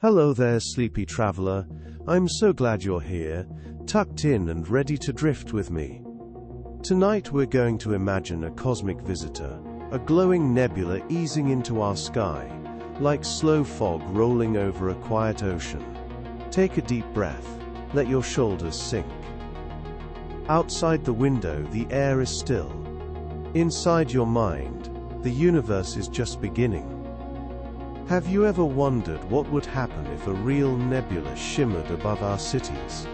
Hello there, sleepy traveler. I'm so glad you're here, tucked in and ready to drift with me. Tonight we're going to imagine a cosmic visitor, a glowing nebula easing into our sky, like slow fog rolling over a quiet ocean. Take a deep breath, let your shoulders sink. Outside the window, the air is still. Inside your mind, the universe is just beginning. Have you ever wondered what would happen if a real nebula shimmered above our cities?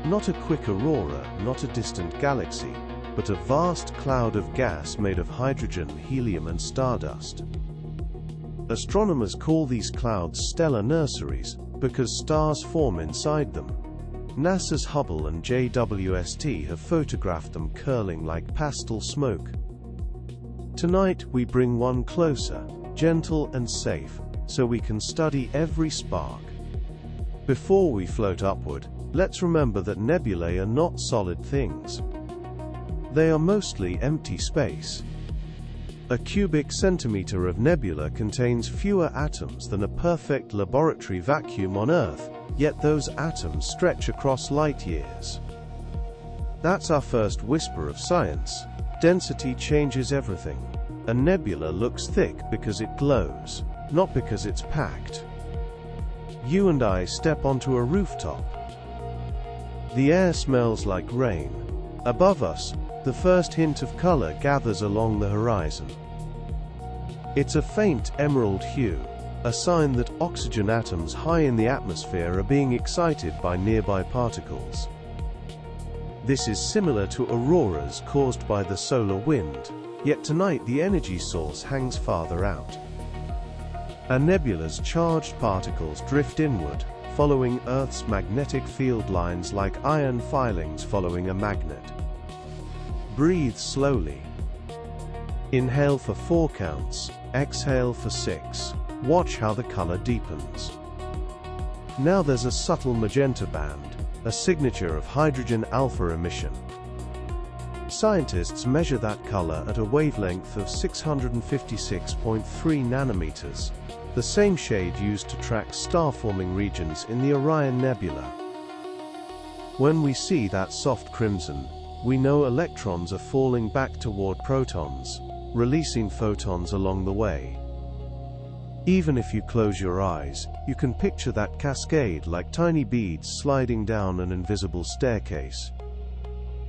Not a quick aurora, not a distant galaxy, but a vast cloud of gas made of hydrogen, helium and stardust. Astronomers call these clouds stellar nurseries, because stars form inside them. NASA's Hubble and JWST have photographed them curling like pastel smoke. Tonight we bring one closer, gentle and safe, so we can study every spark. Before we float upward, let's remember that nebulae are not solid things. They are mostly empty space. A cubic centimeter of nebula contains fewer atoms than a perfect laboratory vacuum on Earth, yet those atoms stretch across light years. That's our first whisper of science. Density changes everything. A nebula looks thick because it glows, not because it's packed. You and I step onto a rooftop. The air smells like rain. Above us, the first hint of color gathers along the horizon. It's a faint emerald hue, a sign that oxygen atoms high in the atmosphere are being excited by nearby particles. This is similar to auroras caused by the solar wind. Yet tonight the energy source hangs farther out. A nebula's charged particles drift inward, following Earth's magnetic field lines like iron filings following a magnet. Breathe slowly. Inhale for 4 counts, exhale for 6. Watch how the color deepens. Now there's a subtle magenta band, a signature of hydrogen alpha emission. Scientists measure that color at a wavelength of 656.3 nanometers, the same shade used to track star-forming regions in the Orion Nebula. When we see that soft crimson, we know electrons are falling back toward protons, releasing photons along the way. Even if you close your eyes, you can picture that cascade like tiny beads sliding down an invisible staircase.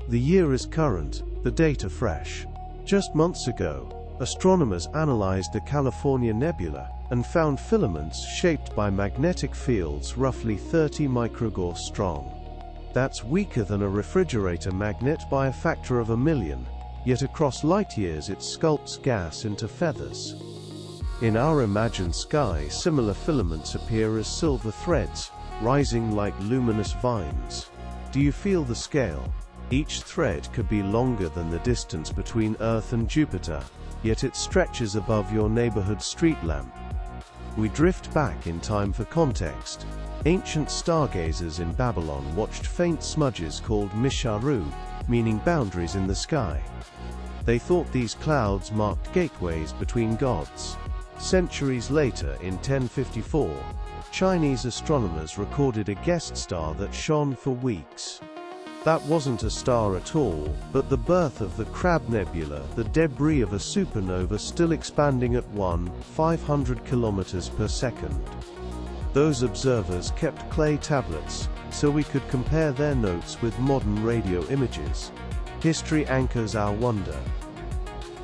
The year is current, the data fresh. Just months ago, astronomers analyzed the California Nebula and found filaments shaped by magnetic fields roughly 30 microgauss strong. That's weaker than a refrigerator magnet by a factor of 1,000,000, yet across light years it sculpts gas into feathers. In our imagined sky, similar filaments appear as silver threads, rising like luminous vines. Do you feel the scale? Each thread could be longer than the distance between Earth and Jupiter, yet it stretches above your neighborhood street lamp. We drift back in time for context. Ancient stargazers in Babylon watched faint smudges called misharu, meaning boundaries in the sky. They thought these clouds marked gateways between gods. Centuries later, in 1054, Chinese astronomers recorded a guest star that shone for weeks. That wasn't a star at all, but the birth of the Crab Nebula, the debris of a supernova still expanding at 1,500 kilometers per second. Those observers kept clay tablets, so we could compare their notes with modern radio images. History anchors our wonder.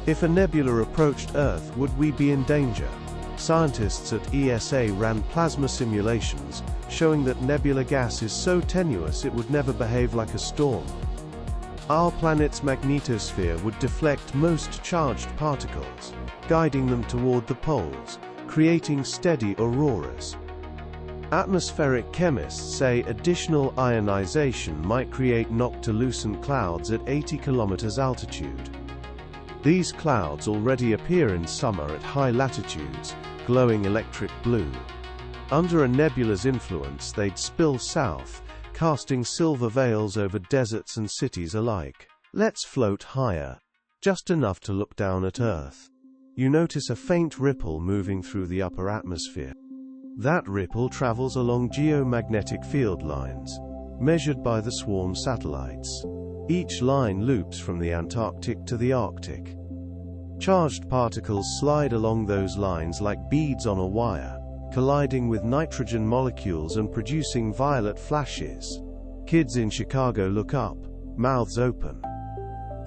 If a nebula approached Earth, would we be in danger? Scientists at ESA ran plasma simulations, showing that nebula gas is so tenuous it would never behave like a storm. Our planet's magnetosphere would deflect most charged particles, guiding them toward the poles, creating steady auroras. Atmospheric chemists say additional ionization might create noctilucent clouds at 80 kilometers altitude. These clouds already appear in summer at high latitudes, glowing electric blue. Under a nebula's influence, they'd spill south, casting silver veils over deserts and cities alike. Let's float higher, just enough to look down at Earth. You notice a faint ripple moving through the upper atmosphere. That ripple travels along geomagnetic field lines, measured by the swarm satellites. Each line loops from the Antarctic to the Arctic. Charged particles slide along those lines like beads on a wire, colliding with nitrogen molecules and producing violet flashes. Kids in Chicago look up, mouths open.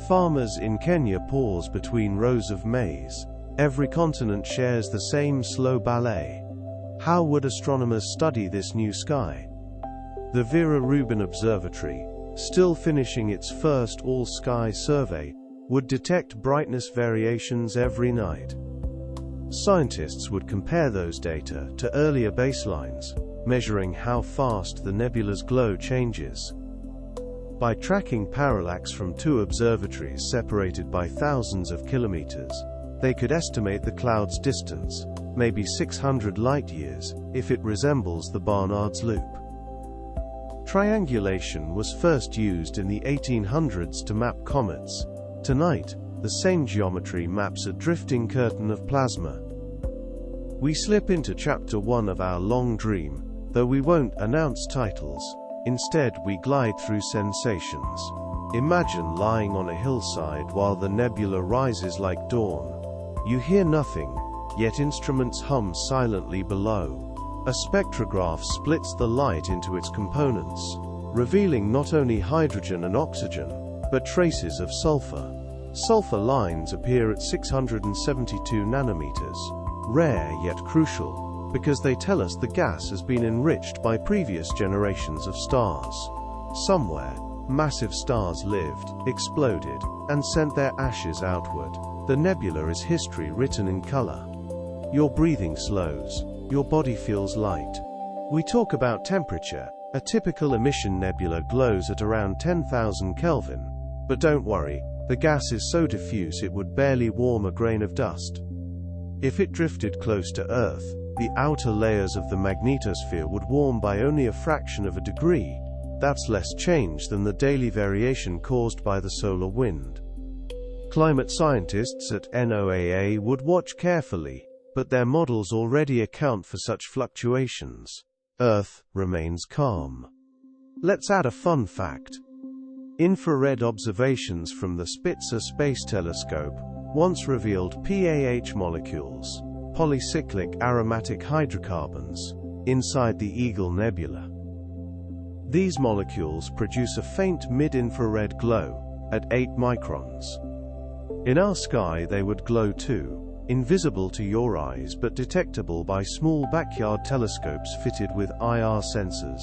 Farmers in Kenya pause between rows of maize. Every continent shares the same slow ballet. How would astronomers study this new sky? The Vera Rubin Observatory, still finishing its first all-sky survey, would detect brightness variations every night. Scientists would compare those data to earlier baselines, measuring how fast the nebula's glow changes. By tracking parallax from two observatories separated by thousands of kilometers, they could estimate the cloud's distance, maybe 600 light-years, if it resembles the Barnard's Loop. Triangulation was first used in the 1800s to map comets. Tonight, the same geometry maps a drifting curtain of plasma. We slip into Chapter 1 of our long dream, though we won't announce titles. Instead, we glide through sensations. Imagine lying on a hillside while the nebula rises like dawn. You hear nothing, yet instruments hum silently below. A spectrograph splits the light into its components, revealing not only hydrogen and oxygen, but traces of sulfur. Sulfur lines appear at 672 nanometers, rare yet crucial, because they tell us the gas has been enriched by previous generations of stars. Somewhere, massive stars lived, exploded, and sent their ashes outward. The nebula is history written in color. Your breathing slows. Your body feels light. We talk about temperature. A typical emission nebula glows at around 10,000 Kelvin. But don't worry, the gas is so diffuse it would barely warm a grain of dust. If it drifted close to Earth, the outer layers of the magnetosphere would warm by only a fraction of a degree. That's less change than the daily variation caused by the solar wind. Climate scientists at NOAA would watch carefully, but their models already account for such fluctuations. Earth remains calm. Let's add a fun fact. Infrared observations from the Spitzer Space Telescope once revealed PAH molecules, polycyclic aromatic hydrocarbons, inside the Eagle Nebula. These molecules produce a faint mid-infrared glow at 8 microns. In our sky they would glow too, invisible to your eyes but detectable by small backyard telescopes fitted with IR sensors.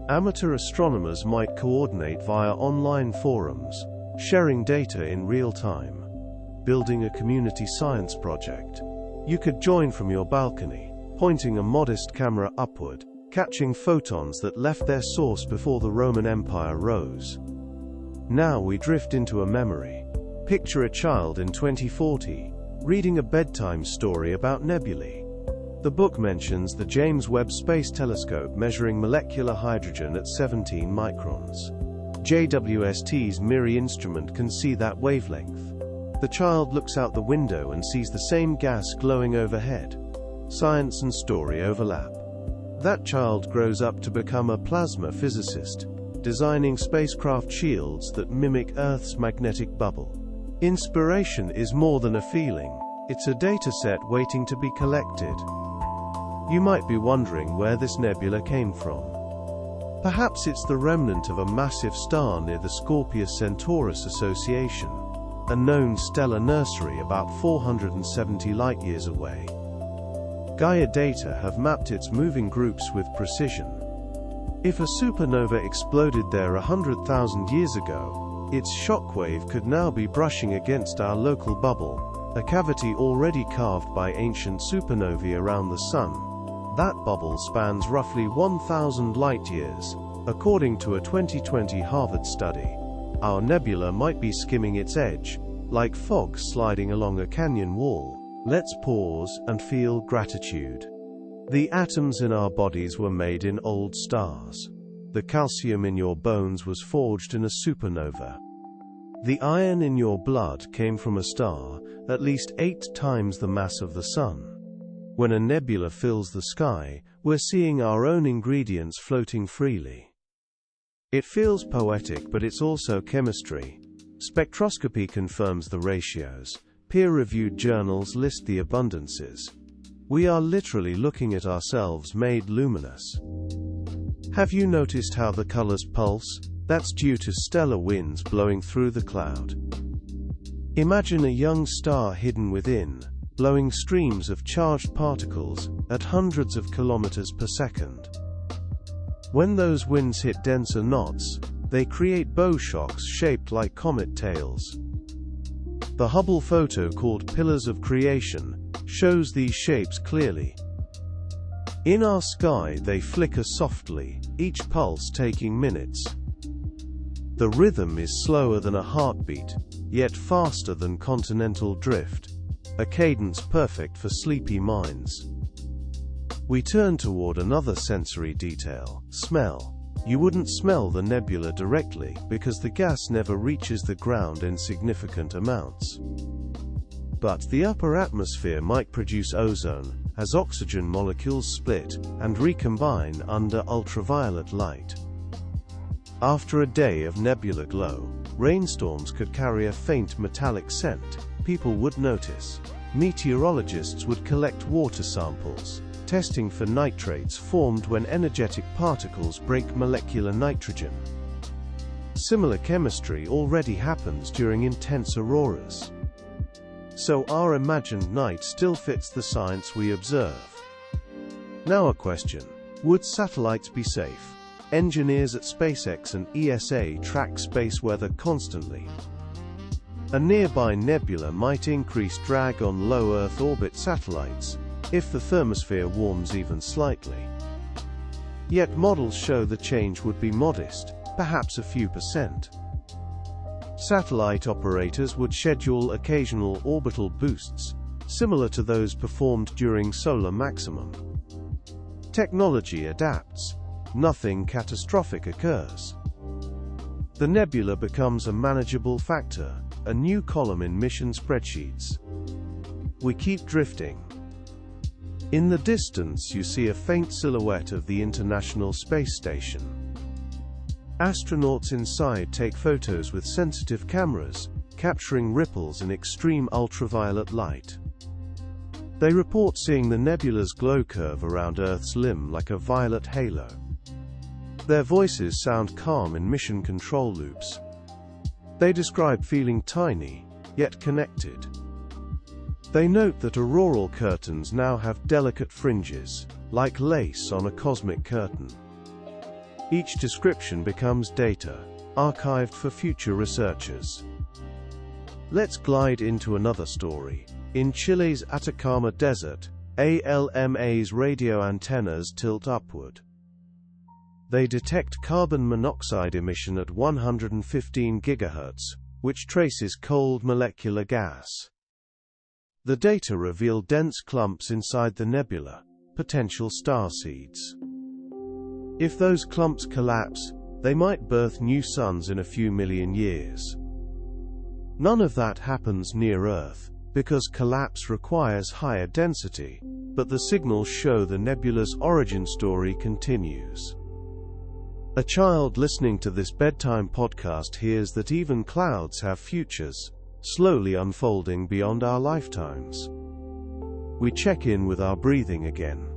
Amateur astronomers might coordinate via online forums, sharing data in real time, building a community science project. You could join from your balcony, pointing a modest camera upward, catching photons that left their source before the Roman Empire rose. Now we drift into a memory. Picture a child in 2040, reading a bedtime story about nebulae. The book mentions the James Webb Space Telescope measuring molecular hydrogen at 17 microns. JWST's MIRI instrument can see that wavelength. The child looks out the window and sees the same gas glowing overhead. Science and story overlap. That child grows up to become a plasma physicist, designing spacecraft shields that mimic Earth's magnetic bubble. Inspiration is more than a feeling. It's a dataset waiting to be collected. You might be wondering where this nebula came from. Perhaps it's the remnant of a massive star near the Scorpius-Centaurus Association, a known stellar nursery about 470 light-years away. Gaia data have mapped its moving groups with precision. If a supernova exploded there 100,000 years ago, its shockwave could now be brushing against our local bubble, a cavity already carved by ancient supernovae around the Sun. That bubble spans roughly 1,000 light-years, according to a 2020 Harvard study. Our nebula might be skimming its edge, like fog sliding along a canyon wall. Let's pause and feel gratitude. The atoms in our bodies were made in old stars. The calcium in your bones was forged in a supernova. The iron in your blood came from a star, at least 8 times the mass of the Sun. When a nebula fills the sky, we're seeing our own ingredients floating freely. It feels poetic, but it's also chemistry. Spectroscopy confirms the ratios. Peer-reviewed journals list the abundances. We are literally looking at ourselves made luminous. Have you noticed how the colors pulse? That's due to stellar winds blowing through the cloud. Imagine a young star hidden within, blowing streams of charged particles at hundreds of kilometers per second. When those winds hit denser knots, they create bow shocks shaped like comet tails. The Hubble photo, called Pillars of Creation, shows these shapes clearly. In our sky, they flicker softly, each pulse taking minutes. The rhythm is slower than a heartbeat, yet faster than continental drift, a cadence perfect for sleepy minds. We turn toward another sensory detail: smell. You wouldn't smell the nebula directly, because the gas never reaches the ground in significant amounts. But the upper atmosphere might produce ozone, as oxygen molecules split and recombine under ultraviolet light. After a day of nebula glow, rainstorms could carry a faint metallic scent. People would notice. Meteorologists would collect water samples, testing for nitrates formed when energetic particles break molecular nitrogen. Similar chemistry already happens during intense auroras. So our imagined night still fits the science we observe. Now a question: would satellites be safe? Engineers at SpaceX and ESA track space weather constantly. A nearby nebula might increase drag on low Earth orbit satellites if the thermosphere warms even slightly. Yet models show the change would be modest, perhaps a few percent. Satellite operators would schedule occasional orbital boosts, similar to those performed during solar maximum. Technology adapts. Nothing catastrophic occurs. The nebula becomes a manageable factor, a new column in mission spreadsheets. We keep drifting. In the distance, you see a faint silhouette of the International Space Station. Astronauts inside take photos with sensitive cameras, capturing ripples in extreme ultraviolet light. They report seeing the nebula's glow curve around Earth's limb like a violet halo. Their voices sound calm in mission control loops. They describe feeling tiny, yet connected. They note that auroral curtains now have delicate fringes, like lace on a cosmic curtain. Each description becomes data, archived for future researchers. Let's glide into another story. In Chile's Atacama Desert, ALMA's radio antennas tilt upward. They detect carbon monoxide emission at 115 GHz, which traces cold molecular gas. The data reveal dense clumps inside the nebula, potential star seeds. If those clumps collapse, they might birth new suns in a few million years. None of that happens near Earth, because collapse requires higher density, but the signals show the nebula's origin story continues. A child listening to this bedtime podcast hears that even clouds have futures, slowly unfolding beyond our lifetimes. We check in with our breathing again.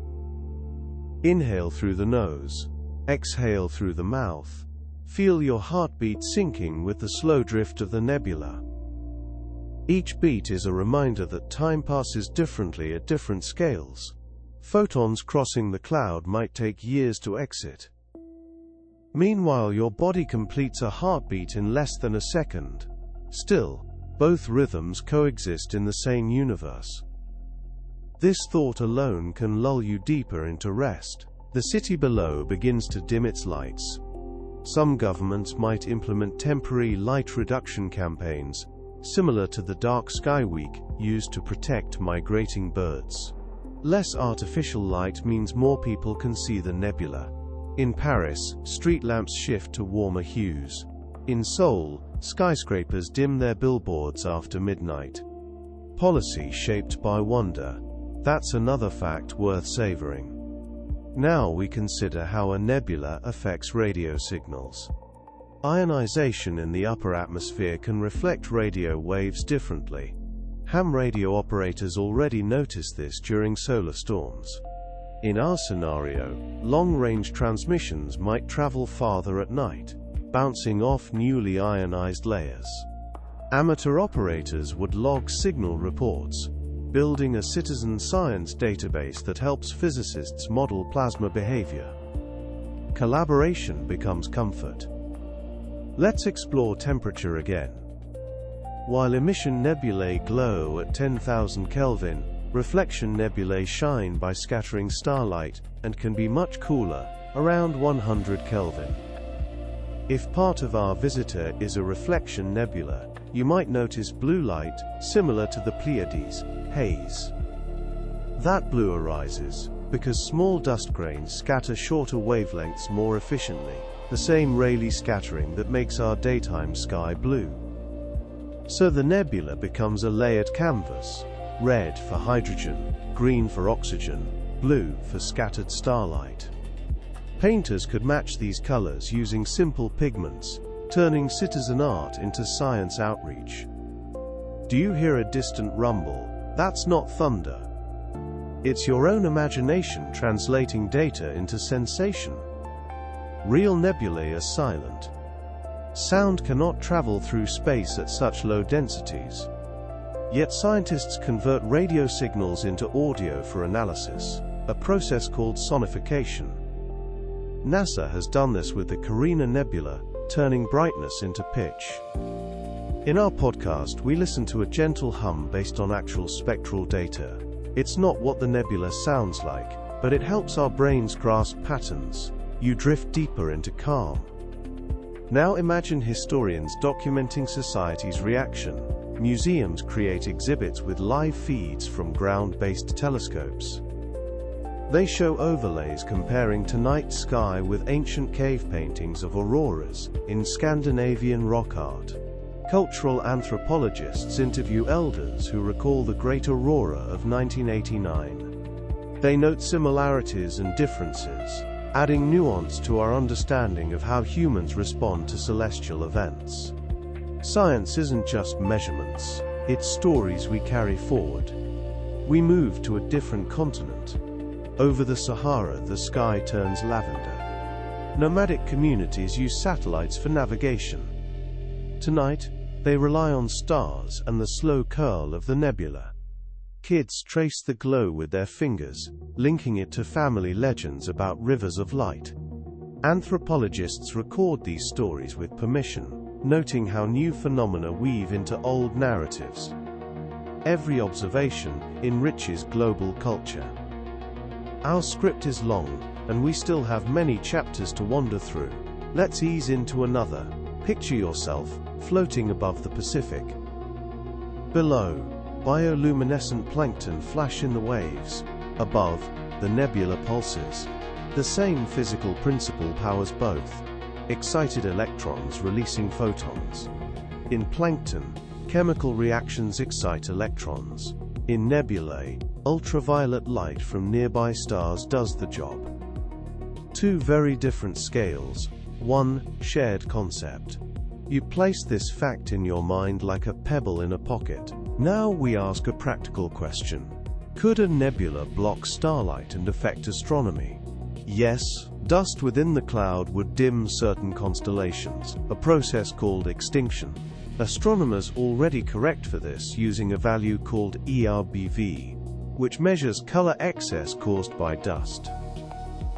Inhale through the nose, exhale through the mouth. Feel your heartbeat syncing with the slow drift of the nebula. Each beat is a reminder that time passes differently at different scales. Photons crossing the cloud might take years to exit. Meanwhile, your body completes a heartbeat in less than a second. Still, both rhythms coexist in the same universe. This thought alone can lull you deeper into rest. The city below begins to dim its lights. Some governments might implement temporary light reduction campaigns, similar to the Dark Sky Week used to protect migrating birds. Less artificial light means more people can see the nebula. In Paris, street lamps shift to warmer hues. In Seoul, skyscrapers dim their billboards after midnight. Policy shaped by wonder. That's another fact worth savoring. Now we consider how a nebula affects radio signals. Ionization in the upper atmosphere can reflect radio waves differently. Ham radio operators already notice this during solar storms. In our scenario, long-range transmissions might travel farther at night, bouncing off newly ionized layers. Amateur operators would log signal reports, building a citizen science database that helps physicists model plasma behavior. Collaboration becomes comfort. Let's explore temperature again. While emission nebulae glow at 10,000 Kelvin, reflection nebulae shine by scattering starlight and can be much cooler, around 100 Kelvin. If part of our visitor is a reflection nebula, you might notice blue light, similar to the Pleiades, haze. That blue arises because small dust grains scatter shorter wavelengths more efficiently, the same Rayleigh scattering that makes our daytime sky blue. So the nebula becomes a layered canvas, red for hydrogen, green for oxygen, blue for scattered starlight. Painters could match these colors using simple pigments, turning citizen art into science outreach. Do you hear a distant rumble? That's not thunder. It's your own imagination translating data into sensation. Real nebulae are silent. Sound cannot travel through space at such low densities. Yet scientists convert radio signals into audio for analysis, a process called sonification. NASA has done this with the Orion Nebula, turning brightness into pitch. In our podcast, we listen to a gentle hum based on actual spectral data. It's not what the nebula sounds like, but it helps our brains grasp patterns. You drift deeper into calm. Now imagine historians documenting society's reaction. Museums create exhibits with live feeds from ground-based telescopes. They show overlays comparing tonight sky with ancient cave paintings of auroras in Scandinavian rock art. Cultural anthropologists interview elders who recall the Great Aurora of 1989. They note similarities and differences, adding nuance to our understanding of how humans respond to celestial events. Science isn't just measurements, it's stories we carry forward. We move to a different continent. Over the Sahara, the sky turns lavender. Nomadic communities use satellites for navigation. Tonight, they rely on stars and the slow curl of the nebula. Kids trace the glow with their fingers, linking it to family legends about rivers of light. Anthropologists record these stories with permission, noting how new phenomena weave into old narratives. Every observation enriches global culture. Our script is long, and we still have many chapters to wander through. Let's ease into another. Picture yourself floating above the Pacific. Below, bioluminescent plankton flash in the waves. Above, the nebula pulses. The same physical principle powers both. Excited electrons releasing photons. In plankton, chemical reactions excite electrons. In nebulae, ultraviolet light from nearby stars does the job. Two very different scales, one shared concept. You place this fact in your mind like a pebble in a pocket. Now we ask a practical question. Could a nebula block starlight and affect astronomy? Yes, dust within the cloud would dim certain constellations, a process called extinction. Astronomers already correct for this using a value called ERBV, which measures color excess caused by dust.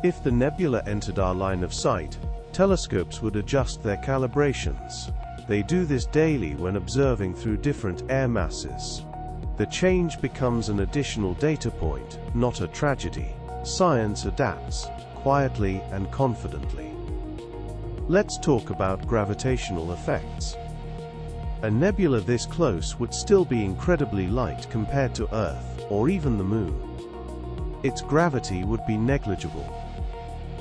If the nebula entered our line of sight, telescopes would adjust their calibrations. They do this daily when observing through different air masses. The change becomes an additional data point, not a tragedy. Science adapts, quietly and confidently. Let's talk about gravitational effects. A nebula this close would still be incredibly light compared to Earth, or even the Moon. Its gravity would be negligible.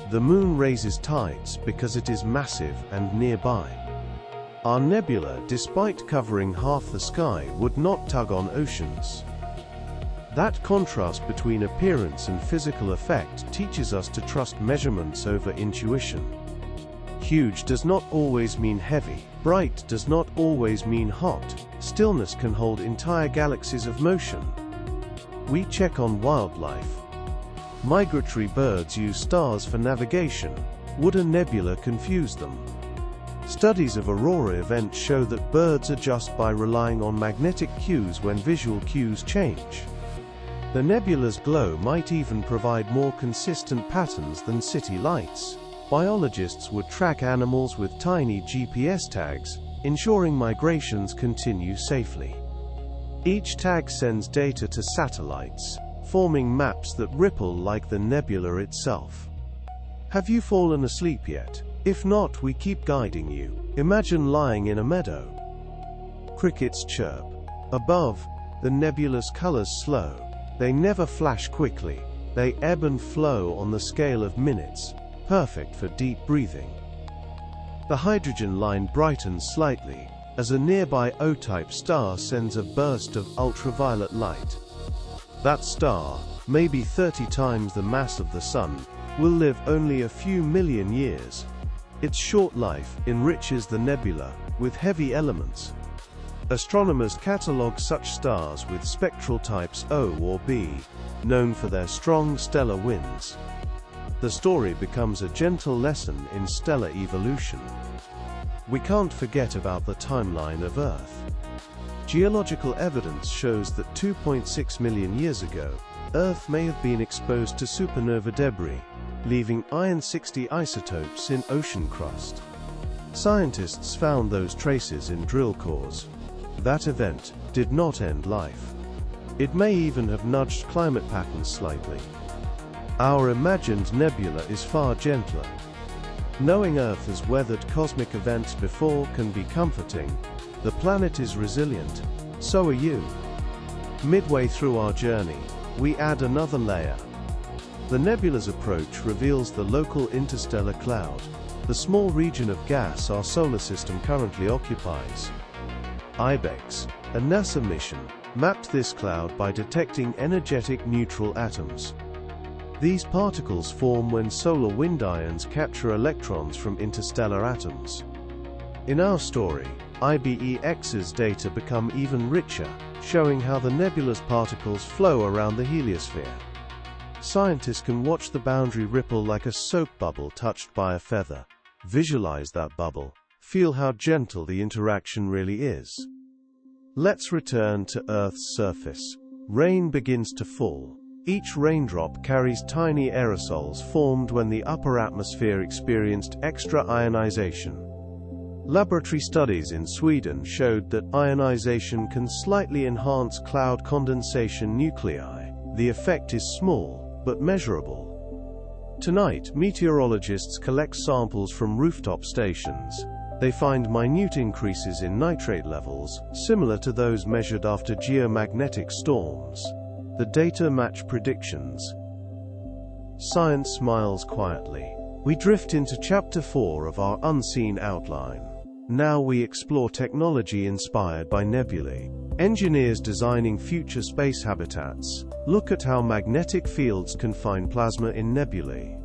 The Moon raises tides because it is massive and nearby. Our nebula, despite covering half the sky, would not tug on oceans. That contrast between appearance and physical effect teaches us to trust measurements over intuition. Huge does not always mean heavy. Bright does not always mean hot. Stillness can hold entire galaxies of motion. We check on wildlife. Migratory birds use stars for navigation. Would a nebula confuse them? Studies of aurora events show that birds adjust by relying on magnetic cues when visual cues change. The nebula's glow might even provide more consistent patterns than city lights. Biologists would track animals with tiny GPS tags, ensuring migrations continue safely. Each tag sends data to satellites, forming maps that ripple like the nebula itself. Have you fallen asleep yet? If not, we keep guiding you. Imagine lying in a meadow. Crickets chirp. Above, the nebula's colors slow. They never flash quickly. They ebb and flow on the scale of minutes, perfect for deep breathing. The hydrogen line brightens slightly, as a nearby O-type star sends a burst of ultraviolet light. That star, maybe 30 times the mass of the Sun, will live only a few million years. Its short life enriches the nebula with heavy elements. Astronomers catalogue such stars with spectral types O or B, known for their strong stellar winds. The story becomes a gentle lesson in stellar evolution. We can't forget about the timeline of Earth. Geological evidence shows that 2.6 million years ago, Earth may have been exposed to supernova debris, leaving iron-60 isotopes in ocean crust. Scientists found those traces in drill cores. That event did not end life. It may even have nudged climate patterns slightly. Our imagined nebula is far gentler. Knowing Earth has weathered cosmic events before can be comforting. The planet is resilient, so are you. Midway through our journey, we add another layer. The nebula's approach reveals the local interstellar cloud, the small region of gas our solar system currently occupies. IBEX, a NASA mission, mapped this cloud by detecting energetic neutral atoms. These particles form when solar wind ions capture electrons from interstellar atoms. In our story, IBEX's data become even richer, showing how the nebula's particles flow around the heliosphere. Scientists can watch the boundary ripple like a soap bubble touched by a feather. Visualize that bubble. Feel how gentle the interaction really is. Let's return to Earth's surface. Rain begins to fall. Each raindrop carries tiny aerosols formed when the upper atmosphere experienced extra ionization. Laboratory studies in Sweden showed that ionization can slightly enhance cloud condensation nuclei. The effect is small, but measurable. Tonight, meteorologists collect samples from rooftop stations. They find minute increases in nitrate levels, similar to those measured after geomagnetic storms. The data match predictions. Science smiles quietly. We drift into Chapter 4 of our unseen outline. Now we explore technology inspired by nebulae. Engineers designing future space habitats. Look at how magnetic fields confine plasma in nebulae.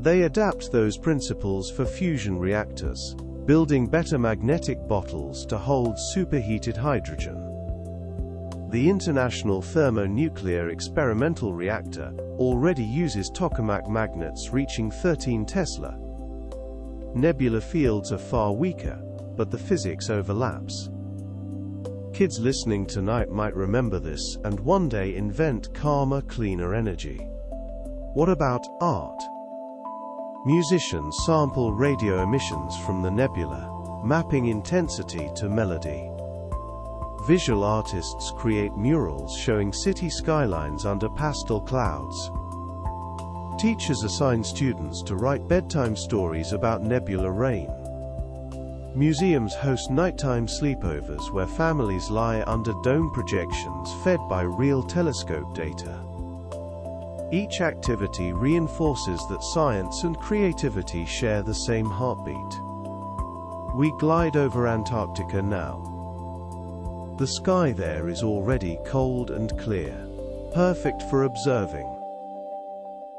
They adapt those principles for fusion reactors, building better magnetic bottles to hold superheated hydrogen. The International Thermonuclear Experimental Reactor already uses tokamak magnets reaching 13 Tesla. Nebula fields are far weaker, but the physics overlaps. Kids listening tonight might remember this and one day invent calmer, cleaner energy. What about art? Musicians sample radio emissions from the nebula, mapping intensity to melody. Visual artists create murals showing city skylines under pastel clouds. Teachers assign students to write bedtime stories about nebula rain. Museums host nighttime sleepovers where families lie under dome projections fed by real telescope data. Each activity reinforces that science and creativity share the same heartbeat. We glide over Antarctica now. The sky there is already cold and clear. perfect for observing.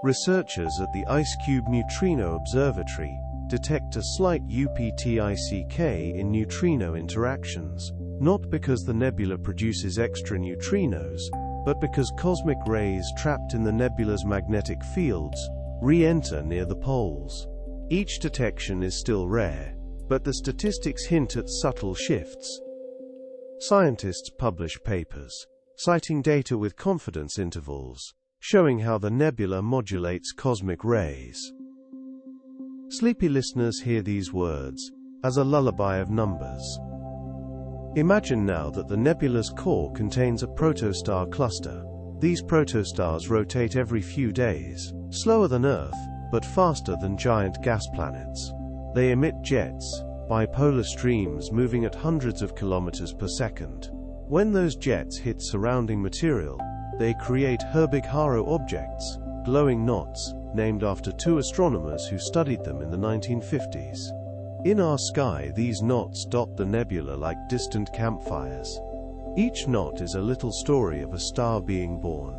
Researchers at the IceCube Neutrino Observatory detect a slight uptick in neutrino interactions, not because the nebula produces extra neutrinos, but because cosmic rays trapped in the nebula's magnetic fields re-enter near the poles. Each detection is still rare, but the statistics hint at subtle shifts. Scientists publish papers, citing data with confidence intervals, showing how the nebula modulates cosmic rays. Sleepy listeners hear these words as a lullaby of numbers. Imagine now that the nebula's core contains a protostar cluster. These protostars rotate every few days, slower than Earth, but faster than giant gas planets. They emit jets, bipolar streams moving at hundreds of kilometers per second. When those jets hit surrounding material, they create Herbig-Haro objects, glowing knots, named after two astronomers who studied them in the 1950s. In our sky, these knots dot the nebula like distant campfires. Each knot is a little story of a star being born.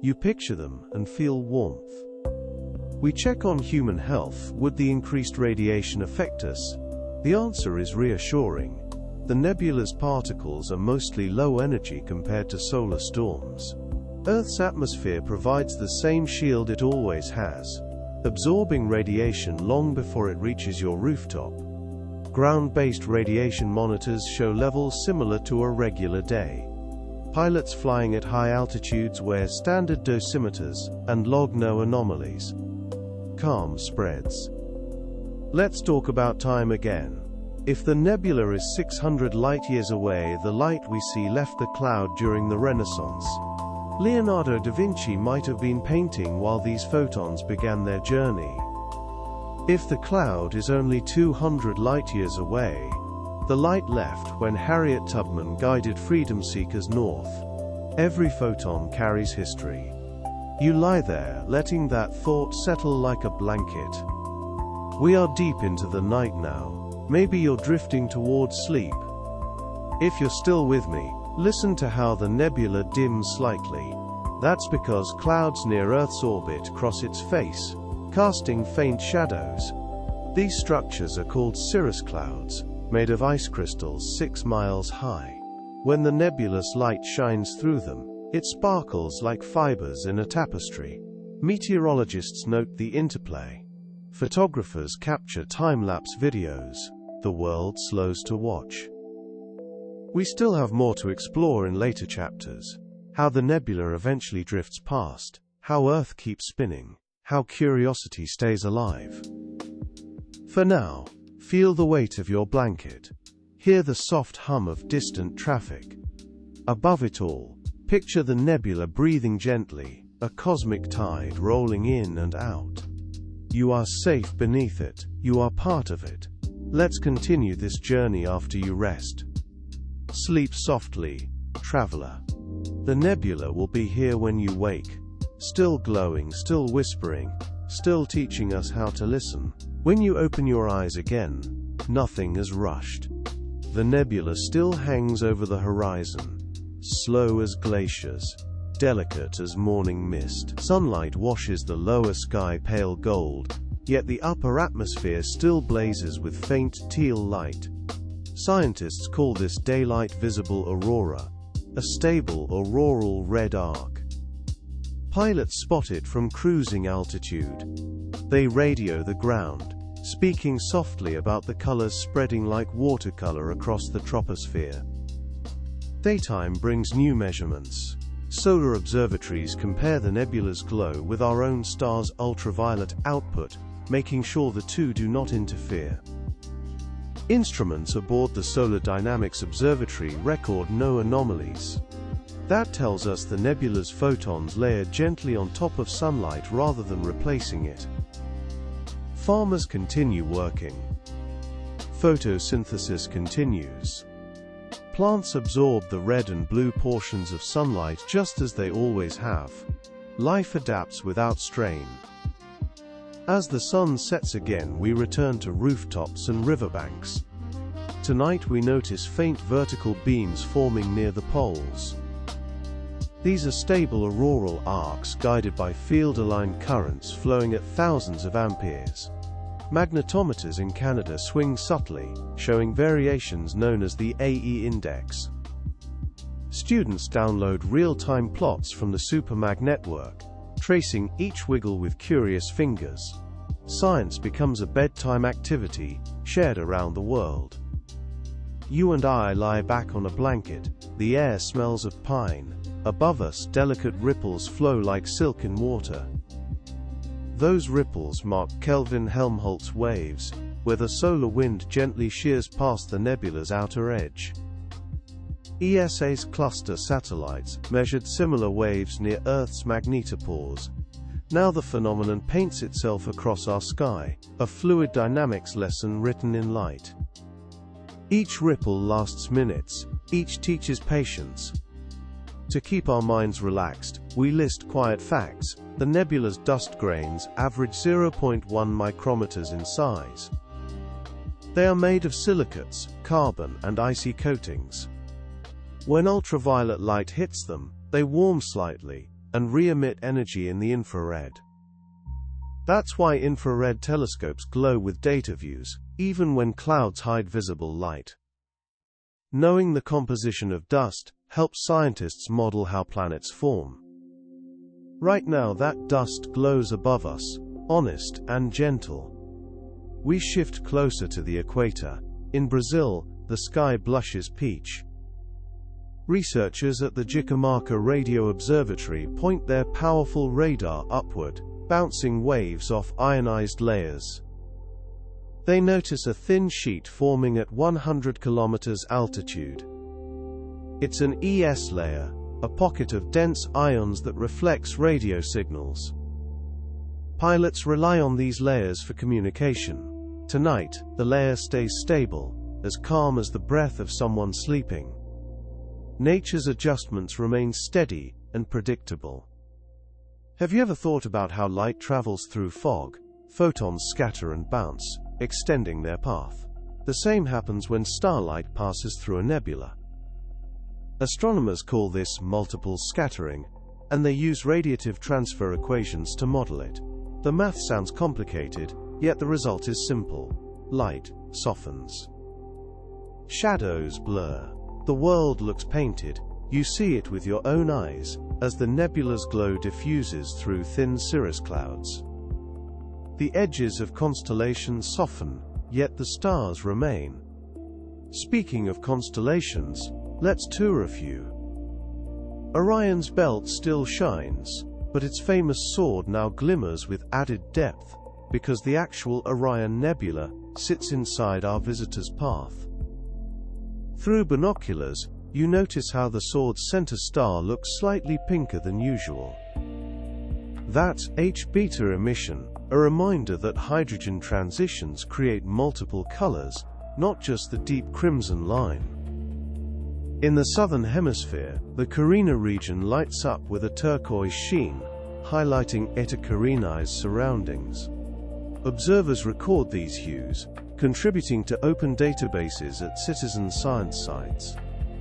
You picture them and feel warmth. We check on human health. Would the increased radiation affect us? The answer is reassuring. The nebula's particles are mostly low energy compared to solar storms. Earth's atmosphere provides the same shield it always has, absorbing radiation long before it reaches your rooftop. Ground-based radiation monitors show levels similar to a regular day. Pilots flying at high altitudes wear standard dosimeters and log no anomalies. Calm spreads. Let's talk about time again. If the nebula is 600 light-years away, the light we see left the cloud during the Renaissance. Leonardo da Vinci might have been painting while these photons began their journey. If the cloud is only 200 light-years away, the light left when Harriet Tubman guided freedom seekers north. Every photon carries history. You lie there, letting that thought settle like a blanket. We are deep into the night now. Maybe you're drifting towards sleep. If you're still with me, listen to how the nebula dims slightly. That's because clouds near Earth's orbit cross its face, casting faint shadows. These structures are called cirrus clouds, made of ice crystals 6 miles high. When the nebulous light shines through them, it sparkles like fibers in a tapestry. Meteorologists note the interplay. Photographers capture time-lapse videos. The world slows to watch. We still have more to explore in later chapters. How the nebula eventually drifts past, how Earth keeps spinning, how curiosity stays alive. For now, feel the weight of your blanket. Hear the soft hum of distant traffic. Above it all, picture the nebula breathing gently, a cosmic tide rolling in and out. You are safe beneath it, you are part of it. Let's continue this journey after you rest. Sleep softly, traveler. The nebula will be here when you wake, still glowing, still whispering, still teaching us how to listen. When you open your eyes again, nothing is rushed. The nebula still hangs over the horizon, slow as glaciers, delicate as morning mist. Sunlight washes the lower sky pale gold, yet the upper atmosphere still blazes with faint teal light. Scientists call this daylight visible aurora, a stable auroral red arc. Pilots spot it from cruising altitude. They radio the ground, speaking softly about the colors spreading like watercolor across the troposphere. Daytime brings new measurements. Solar observatories compare the nebula's glow with our own star's ultraviolet output, making sure the two do not interfere. Instruments aboard the Solar Dynamics Observatory record no anomalies. That tells us the nebula's photons layer gently on top of sunlight rather than replacing it. Farmers continue working. Photosynthesis continues. Plants absorb the red and blue portions of sunlight just as they always have. Life adapts without strain. As the sun sets again, we return to rooftops and riverbanks. Tonight we notice faint vertical beams forming near the poles. These are stable auroral arcs guided by field-aligned currents flowing at thousands of amperes. Magnetometers in Canada swing subtly, showing variations known as the AE index. Students download real-time plots from the SuperMag network, tracing each wiggle with curious fingers. Science becomes a bedtime activity, shared around the world. You and I lie back on a blanket, the air smells of pine. Above us, delicate ripples flow like silk in water. Those ripples mark Kelvin-Helmholtz waves, where the solar wind gently shears past the nebula's outer edge. ESA's cluster satellites measured similar waves near Earth's magnetopause. Now the phenomenon paints itself across our sky, a fluid dynamics lesson written in light. Each ripple lasts minutes, each teaches patience. To keep our minds relaxed, we list quiet facts. The nebula's dust grains average 0.1 micrometers in size. They are made of silicates, carbon, and icy coatings. When ultraviolet light hits them, they warm slightly and re-emit energy in the infrared. That's why infrared telescopes glow with data views, even when clouds hide visible light. Knowing the composition of dust helps scientists model how planets form. Right now that dust glows above us, honest and gentle. We shift closer to the equator. In Brazil, the sky blushes peach. Researchers at the Jicamarca Radio Observatory point their powerful radar upward, bouncing waves off ionized layers. They notice a thin sheet forming at 100 kilometers altitude. It's an ES layer, a pocket of dense ions that reflects radio signals. Pilots rely on these layers for communication. Tonight, the layer stays stable, as calm as the breath of someone sleeping. Nature's adjustments remain steady and predictable. Have you ever thought about how light travels through fog? Photons scatter and bounce, extending their path. The same happens when starlight passes through a nebula. Astronomers call this multiple scattering, and they use radiative transfer equations to model it. The math sounds complicated, yet the result is simple. Light softens. Shadows blur. The world looks painted. You see it with your own eyes, as the nebula's glow diffuses through thin cirrus clouds. The edges of constellations soften, yet the stars remain. Speaking of constellations, let's tour a few. Orion's belt still shines, but its famous sword now glimmers with added depth, because the actual Orion Nebula sits inside our visitor's path. Through binoculars, you notice how the sword's center star looks slightly pinker than usual. That's H-beta emission, a reminder that hydrogen transitions create multiple colors, not just the deep crimson line. In the southern hemisphere, the Carina region lights up with a turquoise sheen, highlighting Eta Carinae's surroundings. Observers record these hues, contributing to open databases at citizen science sites.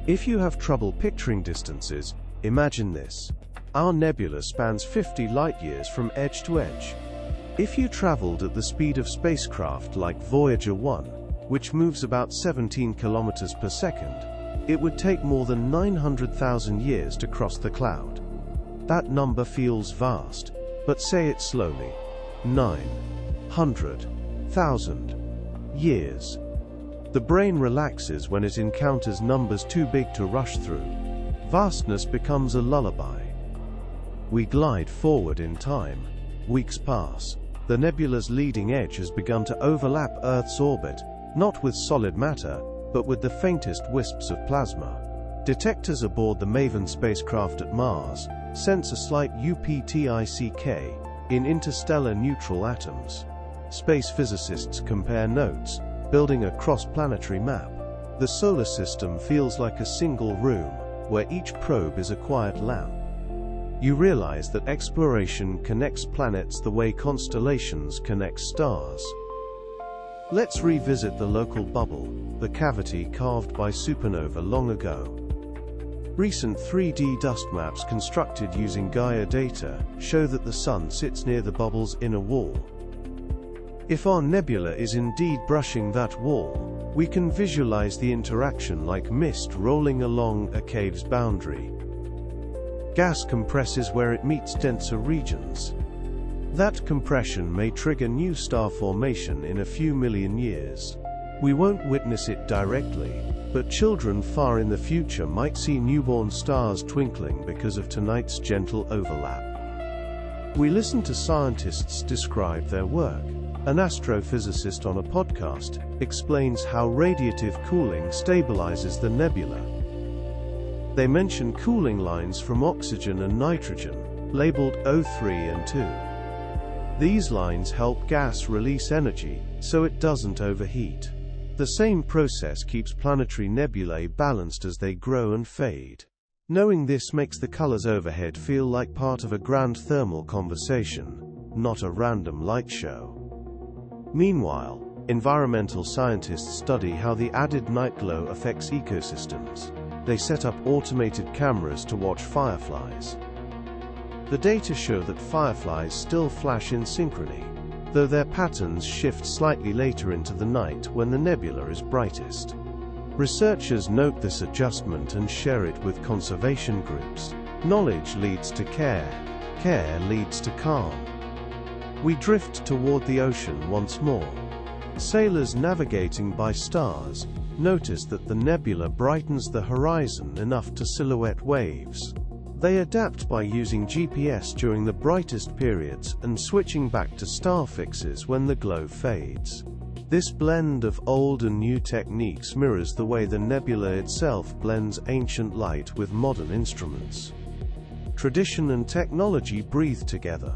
If you have trouble picturing distances, imagine this. Our nebula spans 50 light-years from edge to edge. If you traveled at the speed of spacecraft like Voyager 1, which moves about 17 kilometers per second, it would take more than 900,000 years to cross the cloud. That number feels vast, but say it slowly. 900,000 years. The brain relaxes when it encounters numbers too big to rush through. Vastness becomes a lullaby. We glide forward in time. Weeks pass. The nebula's leading edge has begun to overlap Earth's orbit, not with solid matter, but with the faintest wisps of plasma. Detectors aboard the MAVEN spacecraft at Mars sense a slight uptick in interstellar neutral atoms. Space physicists compare notes, building a cross-planetary map. The solar system feels like a single room, where each probe is a quiet lamp. You realize that exploration connects planets the way constellations connect stars. Let's revisit the local bubble, the cavity carved by supernova long ago. Recent 3D dust maps constructed using Gaia data show that the Sun sits near the bubble's inner wall. If our nebula is indeed brushing that wall, we can visualize the interaction like mist rolling along a cave's boundary. Gas compresses where it meets denser regions. That compression may trigger new star formation in a few million years. We won't witness it directly, but children far in the future might see newborn stars twinkling because of tonight's gentle overlap. We listen to scientists describe their work. An astrophysicist on a podcast explains how radiative cooling stabilizes the nebula. They mention cooling lines from oxygen and nitrogen, labeled O3 and 2. These lines help gas release energy, so it doesn't overheat. The same process keeps planetary nebulae balanced as they grow and fade. Knowing this makes the colors overhead feel like part of a grand thermal conversation, not a random light show. Meanwhile, environmental scientists study how the added night glow affects ecosystems. They set up automated cameras to watch fireflies. The data show that fireflies still flash in synchrony, though their patterns shift slightly later into the night when the nebula is brightest. Researchers note this adjustment and share it with conservation groups. Knowledge leads to care. Care leads to calm. We drift toward the ocean once more. Sailors navigating by stars notice that the nebula brightens the horizon enough to silhouette waves. They adapt by using GPS during the brightest periods and switching back to star fixes when the glow fades. This blend of old and new techniques mirrors the way the nebula itself blends ancient light with modern instruments. Tradition and technology breathe together.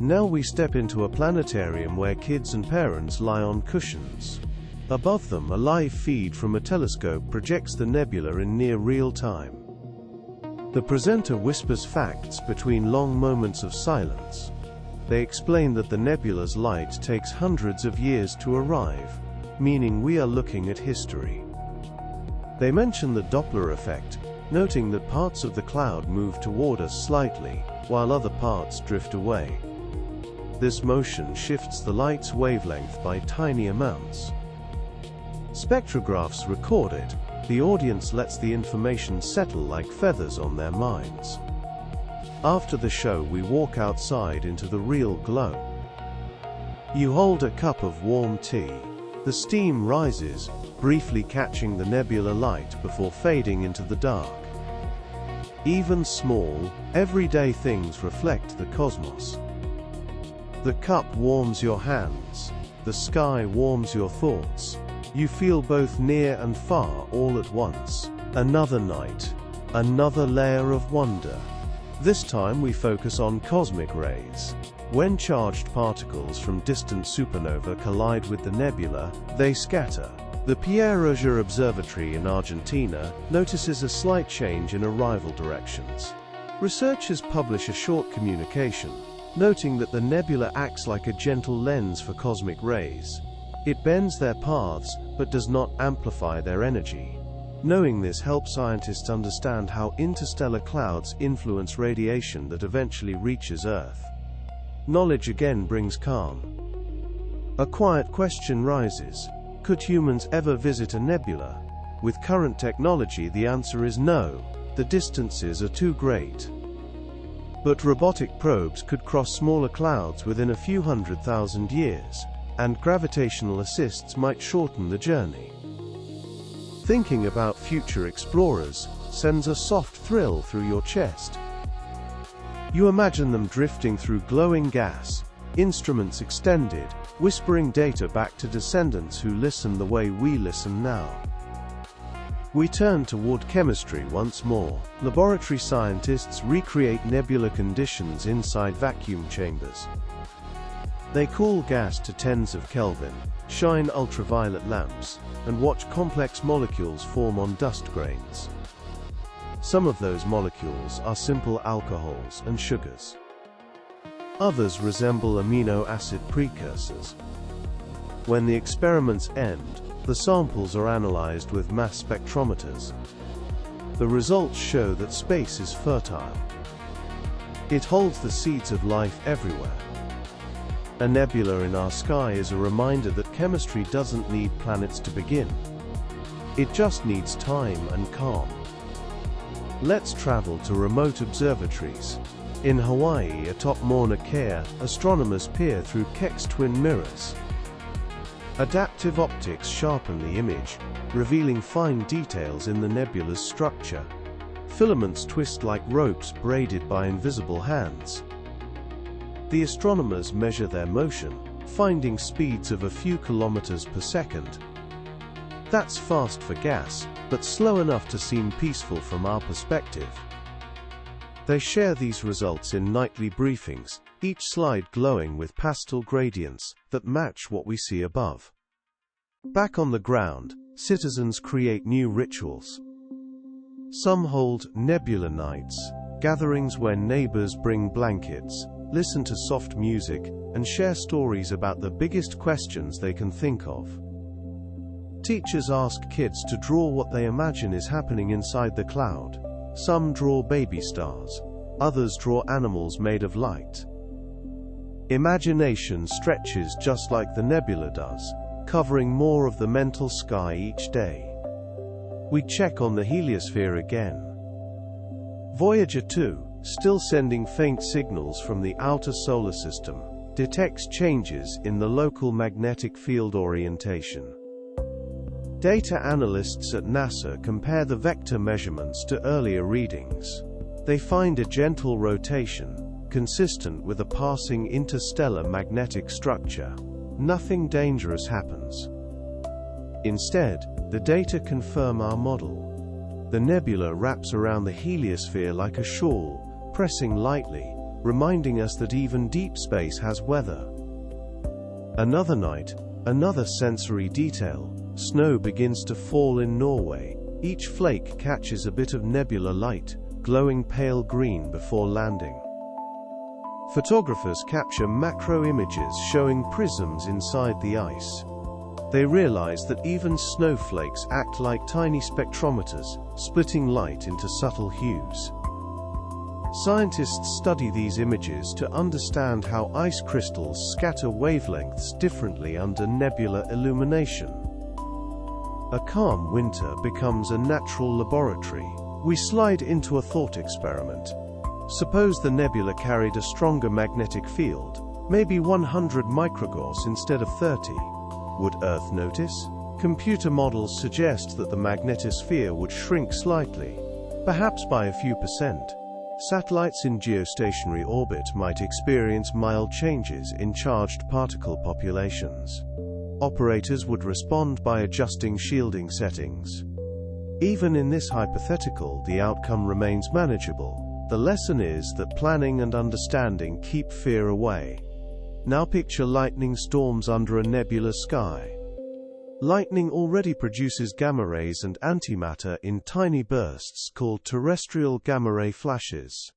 Now we step into a planetarium where kids and parents lie on cushions. Above them, a live feed from a telescope projects the nebula in near real time. The presenter whispers facts between long moments of silence. They explain that the nebula's light takes hundreds of years to arrive, meaning we are looking at history. They mention the Doppler effect, noting that parts of the cloud move toward us slightly, while other parts drift away. This motion shifts the light's wavelength by tiny amounts. Spectrographs record it. The audience lets the information settle like feathers on their minds. After the show, we walk outside into the real glow. You hold a cup of warm tea. The steam rises, briefly catching the nebula light before fading into the dark. Even small, everyday things reflect the cosmos. The cup warms your hands. The sky warms your thoughts. You feel both near and far all at once. Another night. Another layer of wonder. This time we focus on cosmic rays. When charged particles from distant supernova collide with the nebula, they scatter. The Pierre Auger Observatory in Argentina notices a slight change in arrival directions. Researchers publish a short communication, noting that the nebula acts like a gentle lens for cosmic rays. It bends their paths, but does not amplify their energy. Knowing this helps scientists understand how interstellar clouds influence radiation that eventually reaches Earth. Knowledge again brings calm. A quiet question rises. Could humans ever visit a nebula? With current technology, the answer is no. The distances are too great. But robotic probes could cross smaller clouds within a few 100,000 years, and gravitational assists might shorten the journey. Thinking about future explorers sends a soft thrill through your chest. You imagine them drifting through glowing gas, instruments extended, whispering data back to descendants who listen the way we listen now. We turn toward chemistry once more. Laboratory scientists recreate nebula conditions inside vacuum chambers. They cool gas to tens of Kelvin, shine ultraviolet lamps, and watch complex molecules form on dust grains. Some of those molecules are simple alcohols and sugars. Others resemble amino acid precursors. When the experiments end, the samples are analyzed with mass spectrometers. The results show that space is fertile. It holds the seeds of life everywhere. A nebula in our sky is a reminder that chemistry doesn't need planets to begin. It just needs time and calm. Let's travel to remote observatories. In Hawaii, atop Mauna Kea, astronomers peer through Keck's twin mirrors. Adaptive optics sharpen the image, revealing fine details in the nebula's structure. Filaments twist like ropes braided by invisible hands. The astronomers measure their motion, finding speeds of a few kilometers per second. That's fast for gas, but slow enough to seem peaceful from our perspective. They share these results in nightly briefings, each slide glowing with pastel gradients that match what we see above. Back on the ground, citizens create new rituals. Some hold nebula nights, gatherings where neighbors bring blankets, listen to soft music, and share stories about the biggest questions they can think of. Teachers ask kids to draw what they imagine is happening inside the cloud. Some draw baby stars, others draw animals made of light. Imagination stretches just like the nebula does, covering more of the mental sky each day. We check on the heliosphere again. Voyager 2, still sending faint signals from the outer solar system, detects changes in the local magnetic field orientation. Data analysts at NASA compare the vector measurements to earlier readings. They find a gentle rotation, consistent with a passing interstellar magnetic structure. Nothing dangerous happens. Instead, the data confirm our model. The nebula wraps around the heliosphere like a shawl, pressing lightly, reminding us that even deep space has weather. Another night, another sensory detail. Snow begins to fall in Norway. Each flake catches a bit of nebula light, glowing pale green before landing. Photographers capture macro images showing prisms inside the ice. They realize that even snowflakes act like tiny spectrometers, splitting light into subtle hues. Scientists study these images to understand how ice crystals scatter wavelengths differently under nebula illumination. A calm winter becomes a natural laboratory. We slide into a thought experiment. Suppose the nebula carried a stronger magnetic field, maybe 100 microgauss instead of 30. Would Earth notice? Computer models suggest that the magnetosphere would shrink slightly, perhaps by a few percent. Satellites in geostationary orbit might experience mild changes in charged particle populations. Operators would respond by adjusting shielding settings. Even in this hypothetical, the outcome remains manageable. The lesson is that planning and understanding keep fear away. Now picture lightning storms under a nebula sky. Lightning already produces gamma rays and antimatter in tiny bursts called terrestrial gamma ray flashes.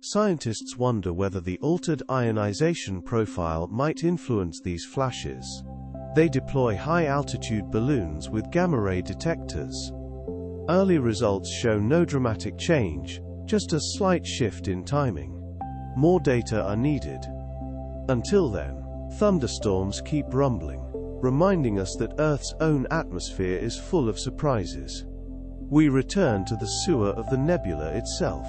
Scientists wonder whether the altered ionization profile might influence these flashes. They deploy high-altitude balloons with gamma-ray detectors. Early results show no dramatic change, just a slight shift in timing. More data are needed. Until then, thunderstorms keep rumbling, reminding us that Earth's own atmosphere is full of surprises. We return to the sewer of the nebula itself.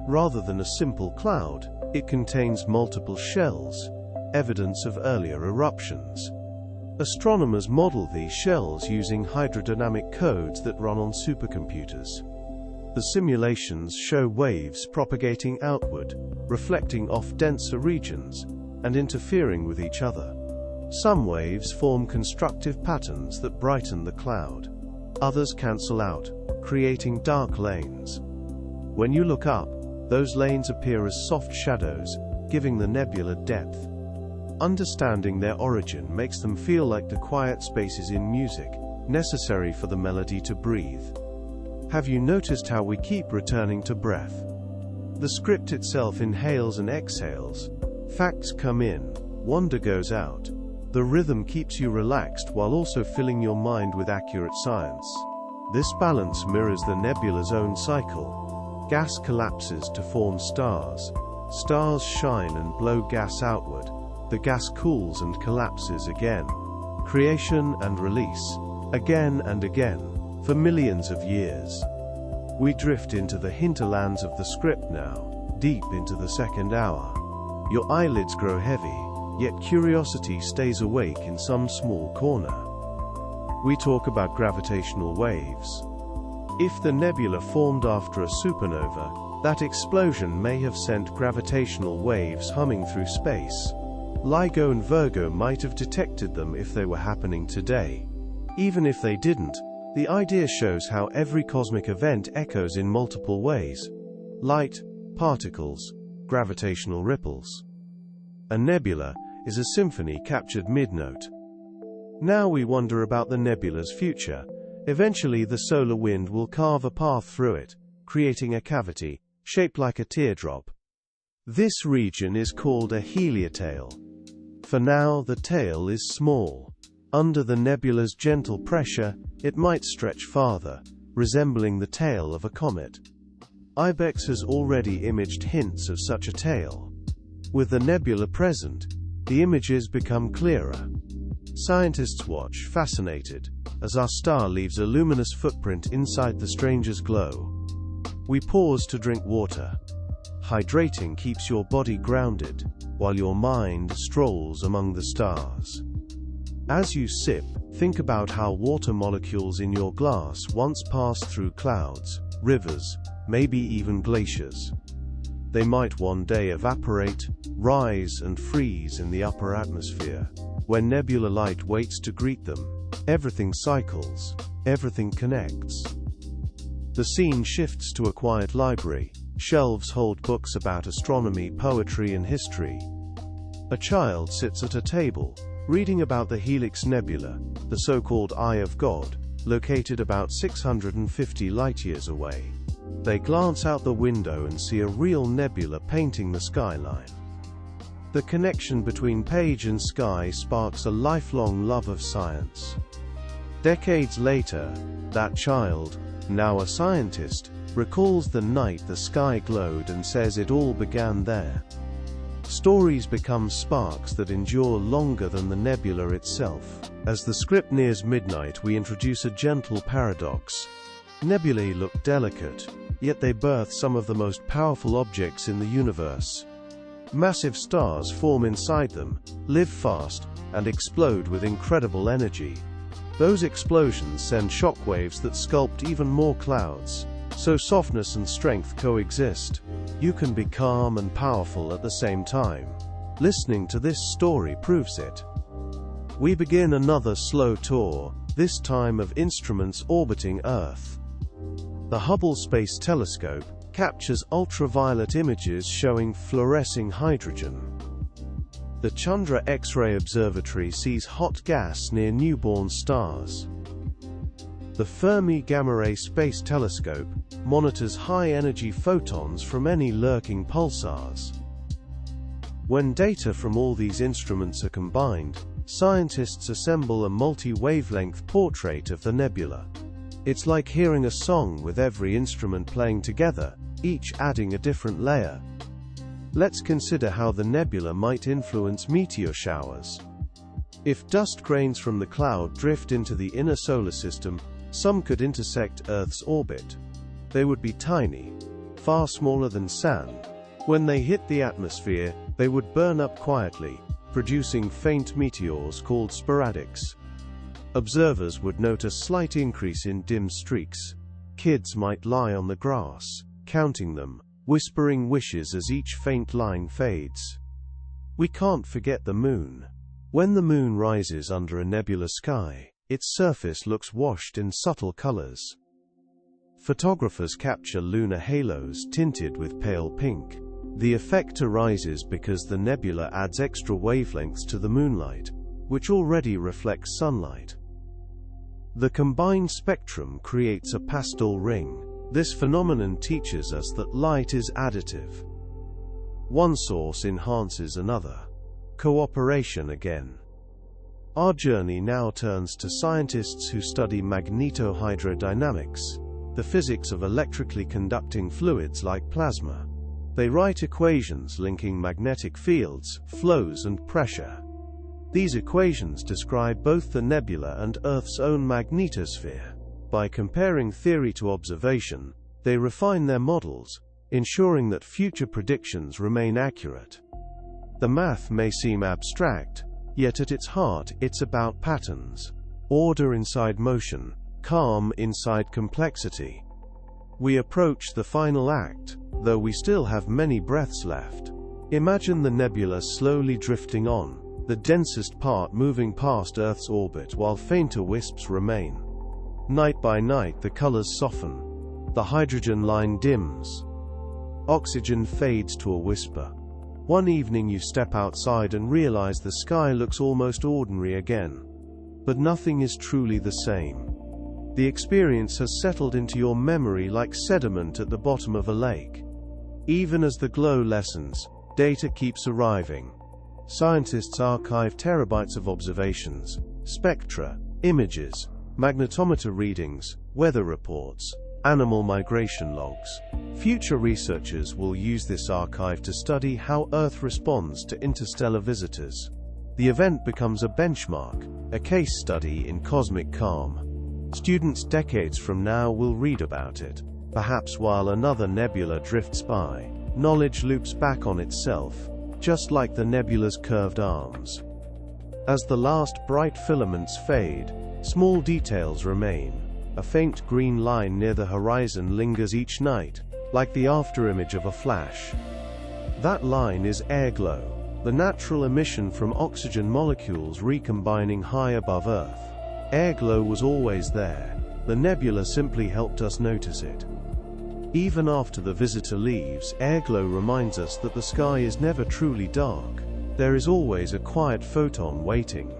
Rather than a simple cloud, it contains multiple shells, evidence of earlier eruptions. Astronomers model these shells using hydrodynamic codes that run on supercomputers. The simulations show waves propagating outward, reflecting off denser regions, and interfering with each other. Some waves form constructive patterns that brighten the cloud. Others cancel out, creating dark lanes. When you look up, those lanes appear as soft shadows, giving the nebula depth. Understanding their origin makes them feel like the quiet spaces in music, necessary for the melody to breathe. Have you noticed how we keep returning to breath? The script itself inhales and exhales. Facts come in, wonder goes out. The rhythm keeps you relaxed while also filling your mind with accurate science. This balance mirrors the nebula's own cycle. Gas collapses to form stars. Stars shine and blow gas outward. The gas cools and collapses again. Creation and release, again and again, for millions of years. We drift into the hinterlands of the script now, deep into the second hour. Your eyelids grow heavy, yet curiosity stays awake in some small corner. We talk about gravitational waves. If the nebula formed after a supernova, that explosion may have sent gravitational waves humming through space. LIGO and Virgo might have detected them if they were happening today. Even if they didn't, the idea shows how every cosmic event echoes in multiple ways. Light, particles, gravitational ripples. A nebula is a symphony captured mid-note. Now we wonder about the nebula's future. Eventually the solar wind will carve a path through it, creating a cavity, shaped like a teardrop. This region is called a heliotail. For now, the tail is small. Under the nebula's gentle pressure, it might stretch farther, resembling the tail of a comet. IBEX has already imaged hints of such a tail. With the nebula present, the images become clearer. Scientists watch, fascinated, as our star leaves a luminous footprint inside the stranger's glow. We pause to drink water. Hydrating keeps your body grounded, while your mind strolls among the stars. As you sip, think about how water molecules in your glass once passed through clouds, rivers, maybe even glaciers. They might one day evaporate, rise and freeze in the upper atmosphere. When nebula light waits to greet them, everything cycles, everything connects. The scene shifts to a quiet library. Shelves hold books about astronomy, poetry, and history. A child sits at a table, reading about the Helix Nebula, the so-called Eye of God, located about 650 light-years away. They glance out the window and see a real nebula painting the skyline. The connection between page and sky sparks a lifelong love of science. Decades later, that child, now a scientist, recalls the night the sky glowed and says it all began there. Stories become sparks that endure longer than the nebula itself. As the script nears midnight, we introduce a gentle paradox. Nebulae look delicate, yet they birth some of the most powerful objects in the universe. Massive stars form inside them, live fast, and explode with incredible energy. Those explosions send shockwaves that sculpt even more clouds. So softness and strength coexist. You can be calm and powerful at the same time. Listening to this story proves it. We begin another slow tour, this time of instruments orbiting Earth. The Hubble Space Telescope captures ultraviolet images showing fluorescing hydrogen. The Chandra X-ray Observatory sees hot gas near newborn stars. The Fermi Gamma Ray Space Telescope monitors high-energy photons from any lurking pulsars. When data from all these instruments are combined, scientists assemble a multi-wavelength portrait of the nebula. It's like hearing a song with every instrument playing together, each adding a different layer. Let's consider how the nebula might influence meteor showers. If dust grains from the cloud drift into the inner solar system, some could intersect Earth's orbit. They would be tiny, far smaller than sand. When they hit the atmosphere, they would burn up quietly, producing faint meteors called sporadics. Observers would note a slight increase in dim streaks. Kids might lie on the grass, counting them, whispering wishes as each faint line fades. We can't forget the moon. When the moon rises under a nebulous sky, its surface looks washed in subtle colors. Photographers capture lunar halos tinted with pale pink. The effect arises because the nebula adds extra wavelengths to the moonlight, which already reflects sunlight. The combined spectrum creates a pastel ring. This phenomenon teaches us that light is additive. One source enhances another. Cooperation again. Our journey now turns to scientists who study magnetohydrodynamics, the physics of electrically conducting fluids like plasma. They write equations linking magnetic fields, flows, and pressure. These equations describe both the nebula and Earth's own magnetosphere. By comparing theory to observation, they refine their models, ensuring that future predictions remain accurate. The math may seem abstract, yet at its heart, it's about patterns. Order inside motion, calm inside complexity. We approach the final act, though we still have many breaths left. Imagine the nebula slowly drifting on, the densest part moving past Earth's orbit while fainter wisps remain. Night by night the colors soften. The hydrogen line dims. Oxygen fades to a whisper. One evening you step outside and realize the sky looks almost ordinary again. But nothing is truly the same. The experience has settled into your memory like sediment at the bottom of a lake. Even as the glow lessens, data keeps arriving. Scientists archive terabytes of observations, spectra, images, magnetometer readings, weather reports, animal migration logs. Future researchers will use this archive to study how Earth responds to interstellar visitors. The event becomes a benchmark, a case study in cosmic calm. Students decades from now will read about it. Perhaps while another nebula drifts by, knowledge loops back on itself, just like the nebula's curved arms. As the last bright filaments fade, small details remain. A faint green line near the horizon lingers each night, like the afterimage of a flash. That line is airglow, the natural emission from oxygen molecules recombining high above Earth. Airglow was always there. The nebula simply helped us notice it. Even after the visitor leaves, airglow reminds us that the sky is never truly dark. There is always a quiet photon waiting.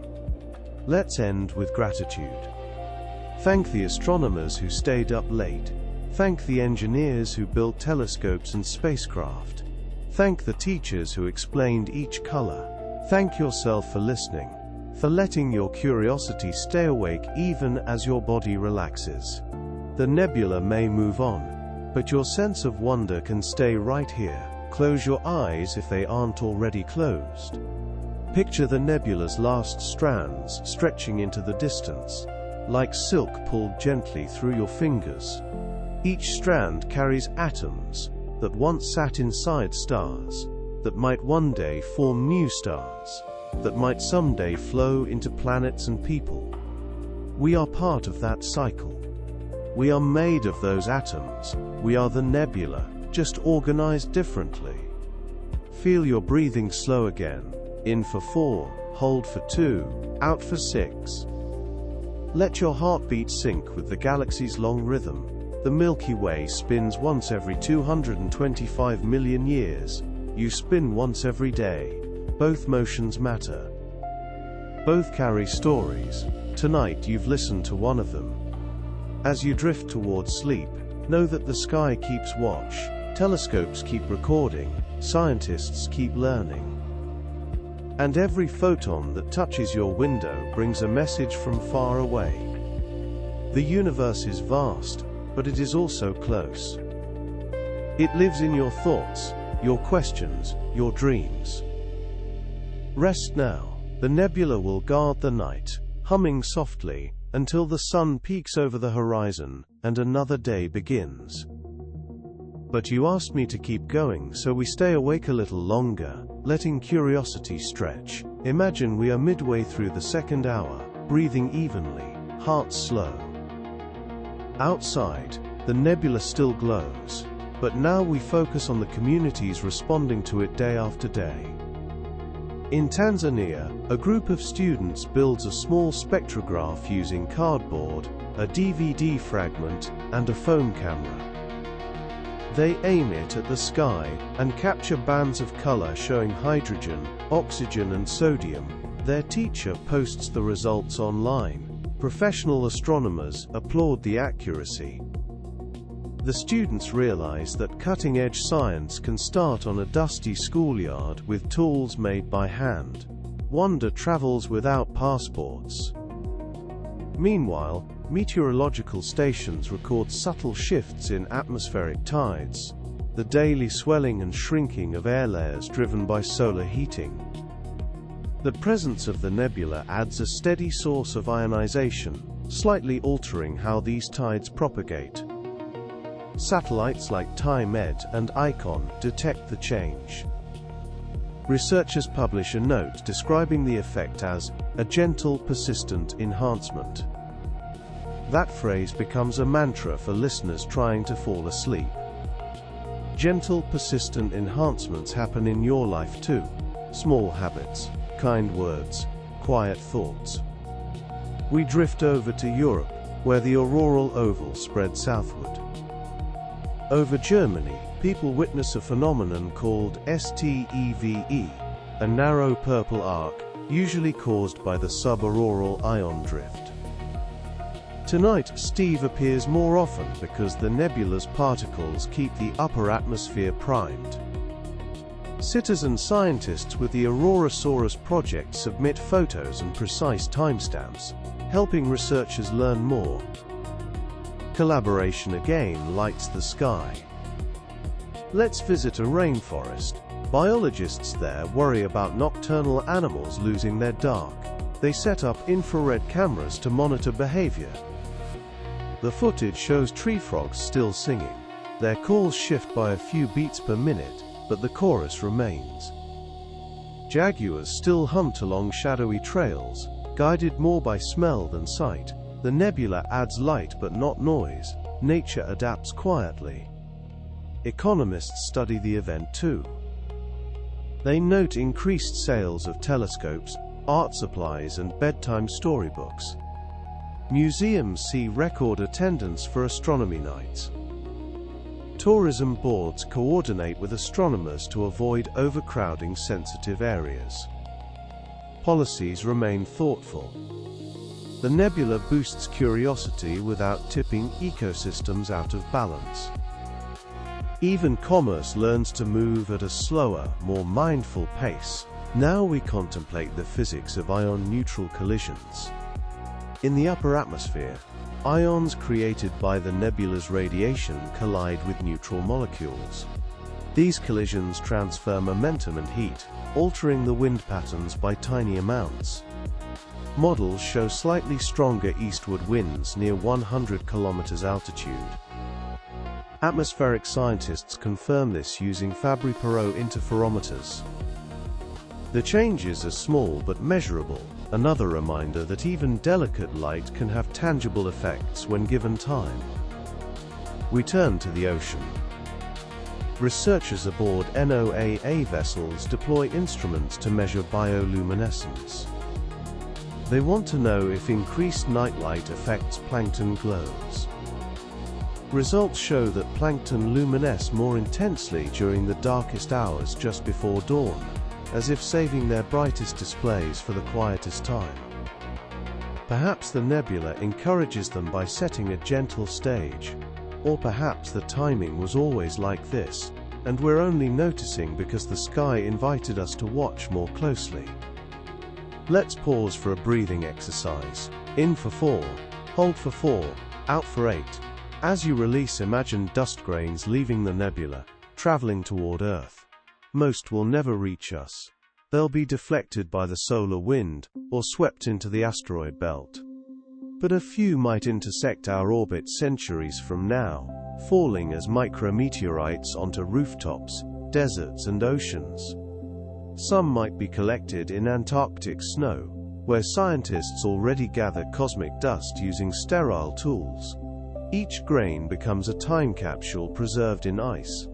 Let's end with gratitude. Thank the astronomers who stayed up late. Thank the engineers who built telescopes and spacecraft. Thank the teachers who explained each color. Thank yourself for listening, for letting your curiosity stay awake even as your body relaxes. The nebula may move on, but your sense of wonder can stay right here. Close your eyes if they aren't already closed. Picture the nebula's last strands stretching into the distance, like silk pulled gently through your fingers. Each strand carries atoms that once sat inside stars, that might one day form new stars, that might someday flow into planets and people. We are part of that cycle. We are made of those atoms. We are the nebula, just organized differently. Feel your breathing slow again. In for 4, hold for 2, out for 6. Let your heartbeat sync with the galaxy's long rhythm. The Milky Way spins once every 225 million years. You spin once every day. Both motions matter. Both carry stories. Tonight you've listened to one of them. As you drift towards sleep, know that the sky keeps watch. Telescopes keep recording. Scientists keep learning. And every photon that touches your window brings a message from far away. The universe is vast, but it is also close. It lives in your thoughts, your questions, your dreams. Rest now. The nebula will guard the night, humming softly, until the sun peaks over the horizon, and another day begins. But you asked me to keep going, so we stay awake a little longer, letting curiosity stretch. Imagine we are midway through the second hour, breathing evenly, hearts slow. Outside, the nebula still glows, but now we focus on the communities responding to it day after day. In Tanzania, a group of students builds a small spectrograph using cardboard, a DVD fragment, and a phone camera. They aim it at the sky and capture bands of color showing hydrogen, oxygen, and sodium. Their teacher posts the results online. Professional astronomers applaud the accuracy. The students realize that cutting-edge science can start on a dusty schoolyard with tools made by hand. wonder travels without passports. Meanwhile, meteorological stations record subtle shifts in atmospheric tides, the daily swelling and shrinking of air layers driven by solar heating. The presence of the nebula adds a steady source of ionization, slightly altering how these tides propagate. Satellites like TimeEd and ICON detect the change. Researchers publish a note describing the effect as a gentle, persistent enhancement. That phrase becomes a mantra for listeners trying to fall asleep. Gentle, persistent enhancements happen in your life too. Small habits, kind words, quiet thoughts. We drift over to Europe, where the auroral oval spreads southward. Over Germany, people witness a phenomenon called STEVE, a narrow purple arc, usually caused by the subaurora ion drift. Tonight, Steve appears more often because the nebula's particles keep the upper atmosphere primed. Citizen scientists with the Aurorasaurus project submit photos and precise timestamps, helping researchers learn more. Collaboration again lights the sky. Let's visit a rainforest. Biologists there worry about nocturnal animals losing their dark. They set up infrared cameras to monitor behavior. The footage shows tree frogs still singing. Their calls shift by a few beats per minute, but the chorus remains. Jaguars still hunt along shadowy trails, guided more by smell than sight. The nebula adds light but not noise. Nature adapts quietly. Economists study the event too. They note increased sales of telescopes, art supplies and bedtime storybooks. Museums see record attendance for astronomy nights. Tourism boards coordinate with astronomers to avoid overcrowding sensitive areas. Policies remain thoughtful. The nebula boosts curiosity without tipping ecosystems out of balance. Even commerce learns to move at a slower, more mindful pace. Now we contemplate the physics of ion-neutral collisions. In the upper atmosphere, ions created by the nebula's radiation collide with neutral molecules. These collisions transfer momentum and heat, altering the wind patterns by tiny amounts. Models show slightly stronger eastward winds near 100 km altitude. Atmospheric scientists confirm this using Fabry-Perot interferometers. The changes are small but measurable, another reminder that even delicate light can have tangible effects when given time. We turn to the ocean. Researchers aboard NOAA vessels deploy instruments to measure bioluminescence. They want to know if increased nightlight affects plankton glows. Results show that plankton luminesce more intensely during the darkest hours just before dawn, as if saving their brightest displays for the quietest time. Perhaps the nebula encourages them by setting a gentle stage. Or perhaps the timing was always like this, and we're only noticing because the sky invited us to watch more closely. Let's pause for a breathing exercise. In for 4, hold for 4, out for 8. As you release, imagine dust grains leaving the nebula, traveling toward Earth. Most will never reach us. They'll be deflected by the solar wind, or swept into the asteroid belt. But a few might intersect our orbit centuries from now, falling as micrometeorites onto rooftops, deserts and oceans. Some might be collected in Antarctic snow, where scientists already gather cosmic dust using sterile tools. Each grain becomes a time capsule preserved in ice.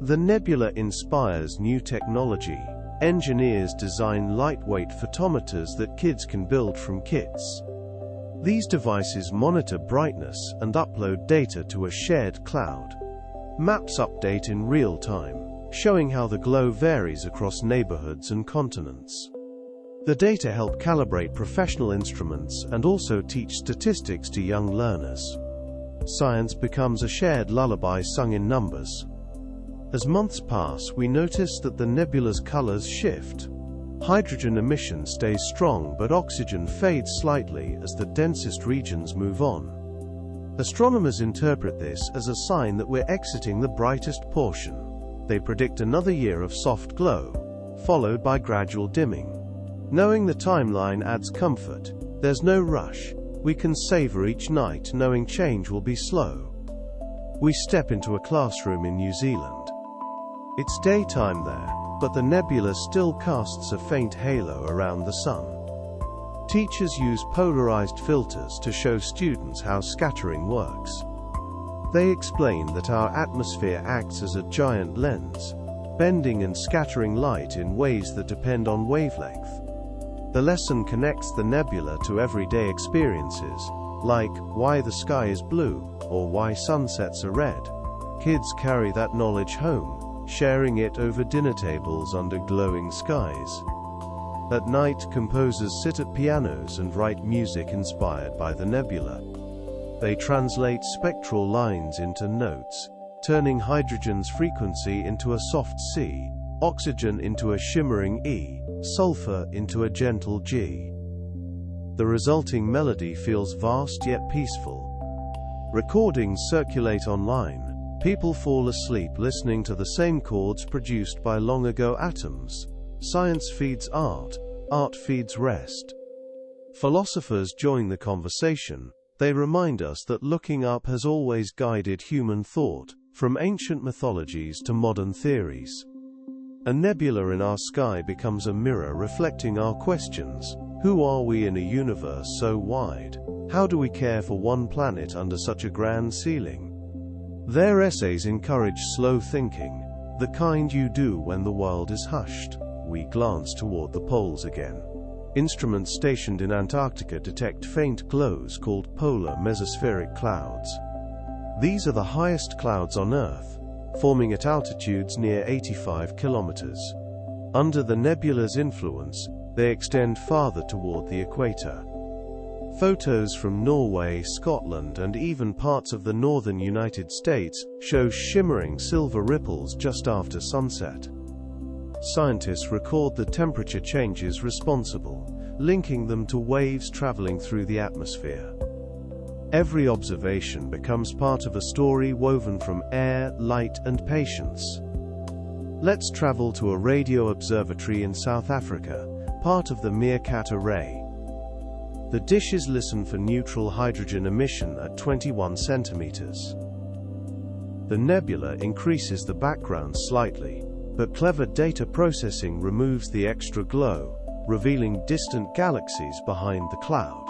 The nebula inspires new technology. Engineers design lightweight photometers that kids can build from kits. These devices monitor brightness and upload data to a shared cloud. Maps update in real time, showing how the glow varies across neighborhoods and continents. The data help calibrate professional instruments and also teach statistics to young learners. Science becomes a shared lullaby sung in numbers. As months pass, we notice that the nebula's colors shift. Hydrogen emission stays strong, but oxygen fades slightly as the densest regions move on. Astronomers interpret this as a sign that we're exiting the brightest portion. They predict another year of soft glow, followed by gradual dimming. Knowing the timeline adds comfort. There's no rush. We can savor each night knowing change will be slow. We step into a classroom in New Zealand. It's daytime there, but the nebula still casts a faint halo around the sun. Teachers use polarized filters to show students how scattering works. They explain that our atmosphere acts as a giant lens, bending and scattering light in ways that depend on wavelength. The lesson connects the nebula to everyday experiences, like why the sky is blue, or why sunsets are red. Kids carry that knowledge home, sharing it over dinner tables under glowing skies. At night, composers sit at pianos and write music inspired by the nebula. They translate spectral lines into notes, turning hydrogen's frequency into a soft C, oxygen into a shimmering E, sulfur into a gentle G. The resulting melody feels vast yet peaceful. Recordings circulate online. People fall asleep listening to the same chords produced by long-ago atoms. Science feeds art, art feeds rest. Philosophers join the conversation. They remind us that looking up has always guided human thought, from ancient mythologies to modern theories. A nebula in our sky becomes a mirror reflecting our questions. Who are we in a universe so wide? How do we care for one planet under such a grand ceiling? Their essays encourage slow thinking, the kind you do when the world is hushed. We glance toward the poles again. Instruments stationed in Antarctica detect faint glows called polar mesospheric clouds. These are the highest clouds on Earth, forming at altitudes near 85 kilometers. Under the nebula's influence, they extend farther toward the equator. Photos from Norway, Scotland, and even parts of the northern United States show shimmering silver ripples just after sunset. Scientists record the temperature changes responsible, linking them to waves traveling through the atmosphere. Every observation becomes part of a story woven from air, light, and patience. Let's travel to a radio observatory in South Africa, part of the Meerkat Array. The dishes listen for neutral hydrogen emission at 21 centimeters. The nebula increases the background slightly, but clever data processing removes the extra glow, revealing distant galaxies behind the cloud.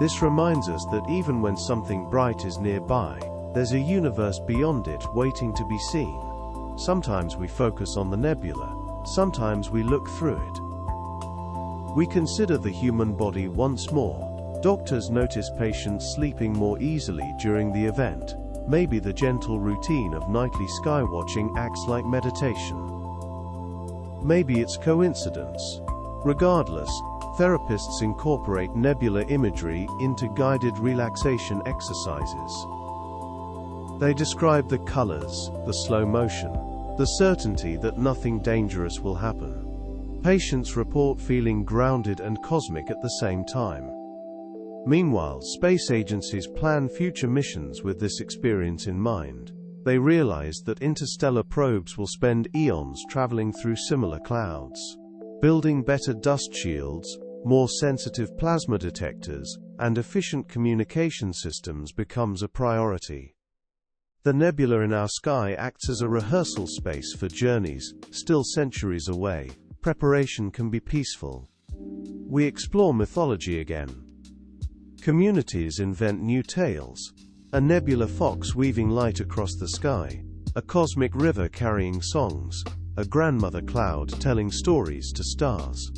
This reminds us that even when something bright is nearby, there's a universe beyond it waiting to be seen. Sometimes we focus on the nebula, sometimes we look through it. We consider the human body once more. Doctors notice patients sleeping more easily during the event. Maybe the gentle routine of nightly skywatching acts like meditation. Maybe it's coincidence. Regardless, therapists incorporate nebula imagery into guided relaxation exercises. They describe the colors, the slow motion, the certainty that nothing dangerous will happen. Patients report feeling grounded and cosmic at the same time. Meanwhile, space agencies plan future missions with this experience in mind. They realize that interstellar probes will spend eons traveling through similar clouds. Building better dust shields, more sensitive plasma detectors, and efficient communication systems becomes a priority. The nebula in our sky acts as a rehearsal space for journeys still centuries away. Preparation can be peaceful. We explore mythology again. Communities invent new tales. A nebula fox weaving light across the sky, a cosmic river carrying songs, a grandmother cloud telling stories to stars.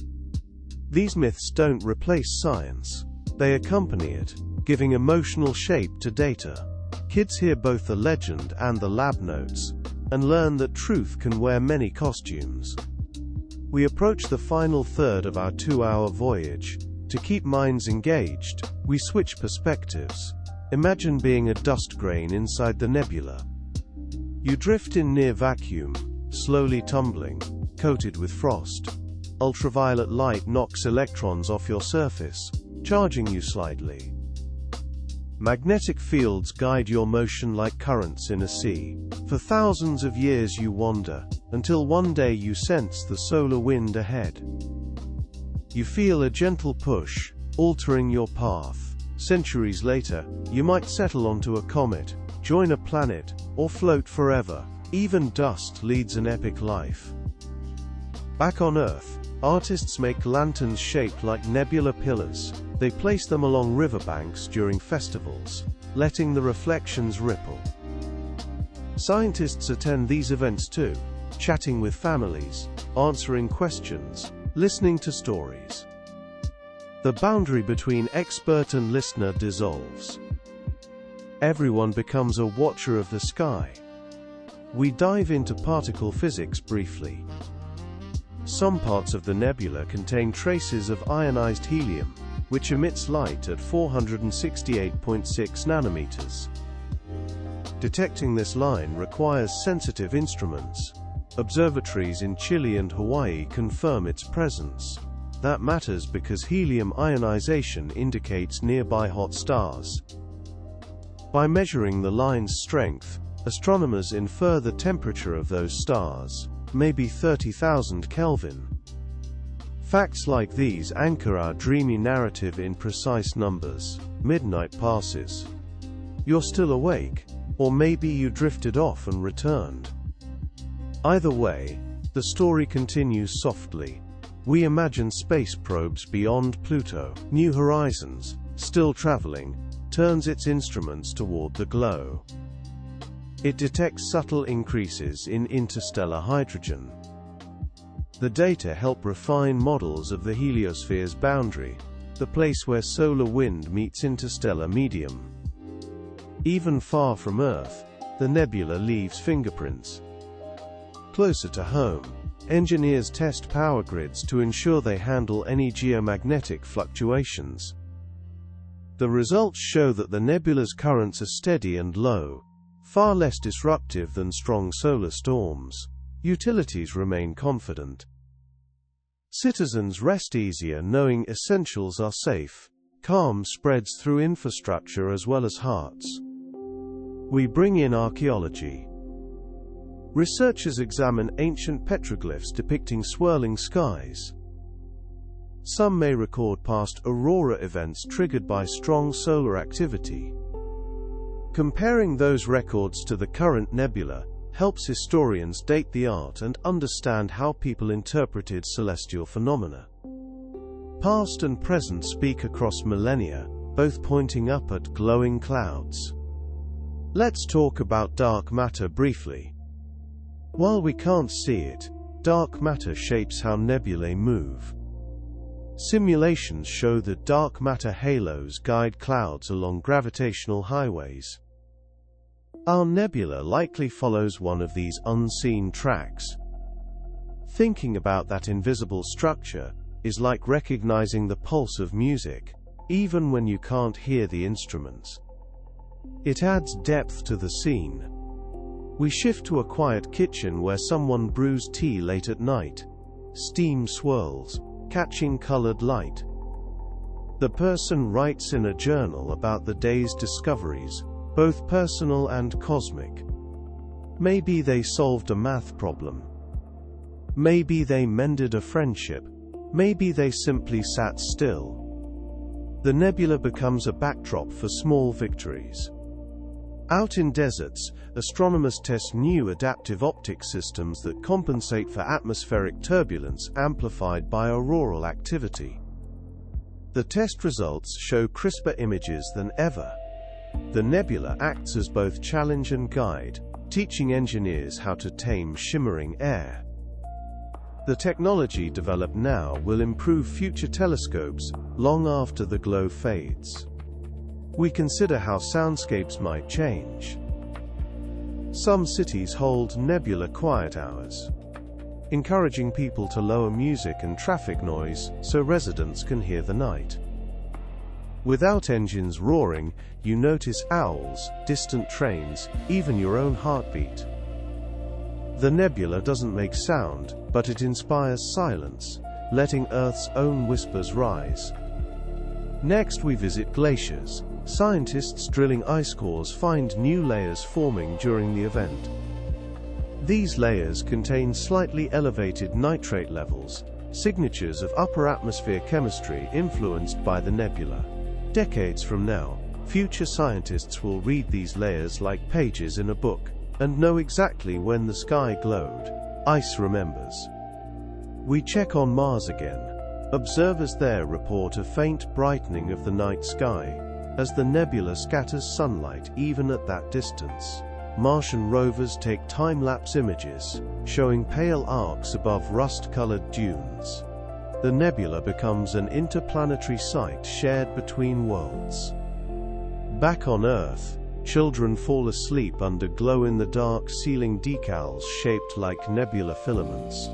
These myths don't replace science. They accompany it, giving emotional shape to data. Kids hear both the legend and the lab notes, and learn that truth can wear many costumes. We approach the final third of our 2-hour voyage. To keep minds engaged, we switch perspectives. Imagine being a dust grain inside the nebula. You drift in near vacuum, slowly tumbling, coated with frost. ultraviolet light knocks electrons off your surface, charging you slightly. Magnetic fields guide your motion like currents in a sea. For thousands of years you wander, until one day you sense the solar wind ahead. You feel a gentle push, altering your path. Centuries later, you might settle onto a comet, join a planet, or float forever. Even dust leads an epic life. Back on Earth, artists make lanterns shaped like nebula pillars. They place them along riverbanks during festivals, letting the reflections ripple. Scientists attend these events too, chatting with families, answering questions, listening to stories. The boundary between expert and listener dissolves. Everyone becomes a watcher of the sky. We dive into particle physics briefly. Some parts of the nebula contain traces of ionized helium, which emits light at 468.6 nanometers. Detecting this line requires sensitive instruments. Observatories in Chile and Hawaii confirm its presence. That matters because helium ionization indicates nearby hot stars. By measuring the line's strength, astronomers infer the temperature of those stars, maybe 30,000 Kelvin. Facts like these anchor our dreamy narrative in precise numbers. Midnight passes. You're still awake, or maybe you drifted off and returned. Either way, the story continues softly. We imagine space probes beyond Pluto. New Horizons, still traveling, turns its instruments toward the glow. It detects subtle increases in interstellar hydrogen. The data help refine models of the heliosphere's boundary, the place where solar wind meets interstellar medium. Even far from Earth, the nebula leaves fingerprints. Closer to home, engineers test power grids to ensure they handle any geomagnetic fluctuations. The results show that the nebula's currents are steady and low, far less disruptive than strong solar storms. Utilities remain confident. Citizens rest easier knowing essentials are safe. Calm spreads through infrastructure as well as hearts. We bring in archaeology. Researchers examine ancient petroglyphs depicting swirling skies. Some may record past aurora events triggered by strong solar activity. Comparing those records to the current nebula helps historians date the art and understand how people interpreted celestial phenomena. Past and present speak across millennia, both pointing up at glowing clouds. Let's talk about dark matter briefly. While we can't see it, dark matter shapes how nebulae move. Simulations show that dark matter halos guide clouds along gravitational highways. Our nebula likely follows one of these unseen tracks. Thinking about that invisible structure is like recognizing the pulse of music, even when you can't hear the instruments. It adds depth to the scene. We shift to a quiet kitchen where someone brews tea late at night. Steam swirls, catching colored light. The person writes in a journal about the day's discoveries, both personal and cosmic. Maybe they solved a math problem. Maybe they mended a friendship. Maybe they simply sat still. The nebula becomes a backdrop for small victories. Out in deserts, astronomers test new adaptive optics systems that compensate for atmospheric turbulence amplified by auroral activity. The test results show crisper images than ever. The nebula acts as both challenge and guide, teaching engineers how to tame shimmering air. The technology developed now will improve future telescopes long after the glow fades. We consider how soundscapes might change. Some cities hold nebula quiet hours, encouraging people to lower music and traffic noise so residents can hear the night. Without engines roaring, you notice owls, distant trains, even your own heartbeat. The nebula doesn't make sound, but it inspires silence. letting Earth's own whispers rise. Next we visit glaciers. Scientists drilling ice cores find new layers forming during the event. These layers contain slightly elevated nitrate levels, signatures of upper atmosphere chemistry influenced by the nebula. Decades from now, future scientists will read these layers like pages in a book, and know exactly when the sky glowed. Ice remembers. We check on Mars again. Observers there report a faint brightening of the night sky, as the nebula scatters sunlight even at that distance. Martian rovers take time-lapse images, showing pale arcs above rust-colored dunes. The nebula becomes an interplanetary site shared between worlds. Back on Earth, children fall asleep under glow-in-the-dark ceiling decals shaped like nebula filaments.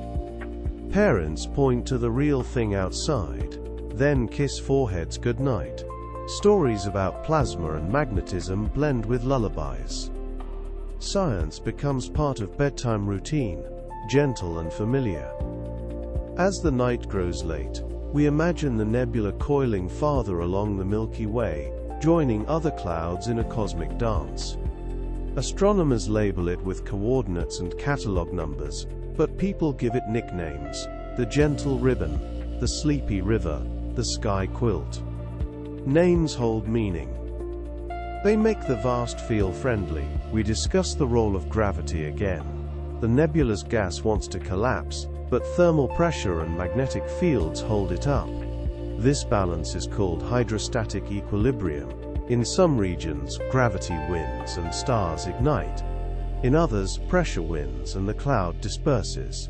Parents point to the real thing outside, then kiss foreheads goodnight. Stories about plasma and magnetism blend with lullabies. Science becomes part of bedtime routine, gentle and familiar. As the night grows late, we imagine the nebula coiling farther along the Milky Way, joining other clouds in a cosmic dance. Astronomers label it with coordinates and catalog numbers, but people give it nicknames: the gentle ribbon, the sleepy river, the sky quilt. Names hold meaning. They make the vast feel friendly. We discuss the role of gravity again. The nebula's gas wants to collapse, but thermal pressure and magnetic fields hold it up. This balance is called hydrostatic equilibrium. In some regions, gravity wins and stars ignite. In others, pressure wins and the cloud disperses.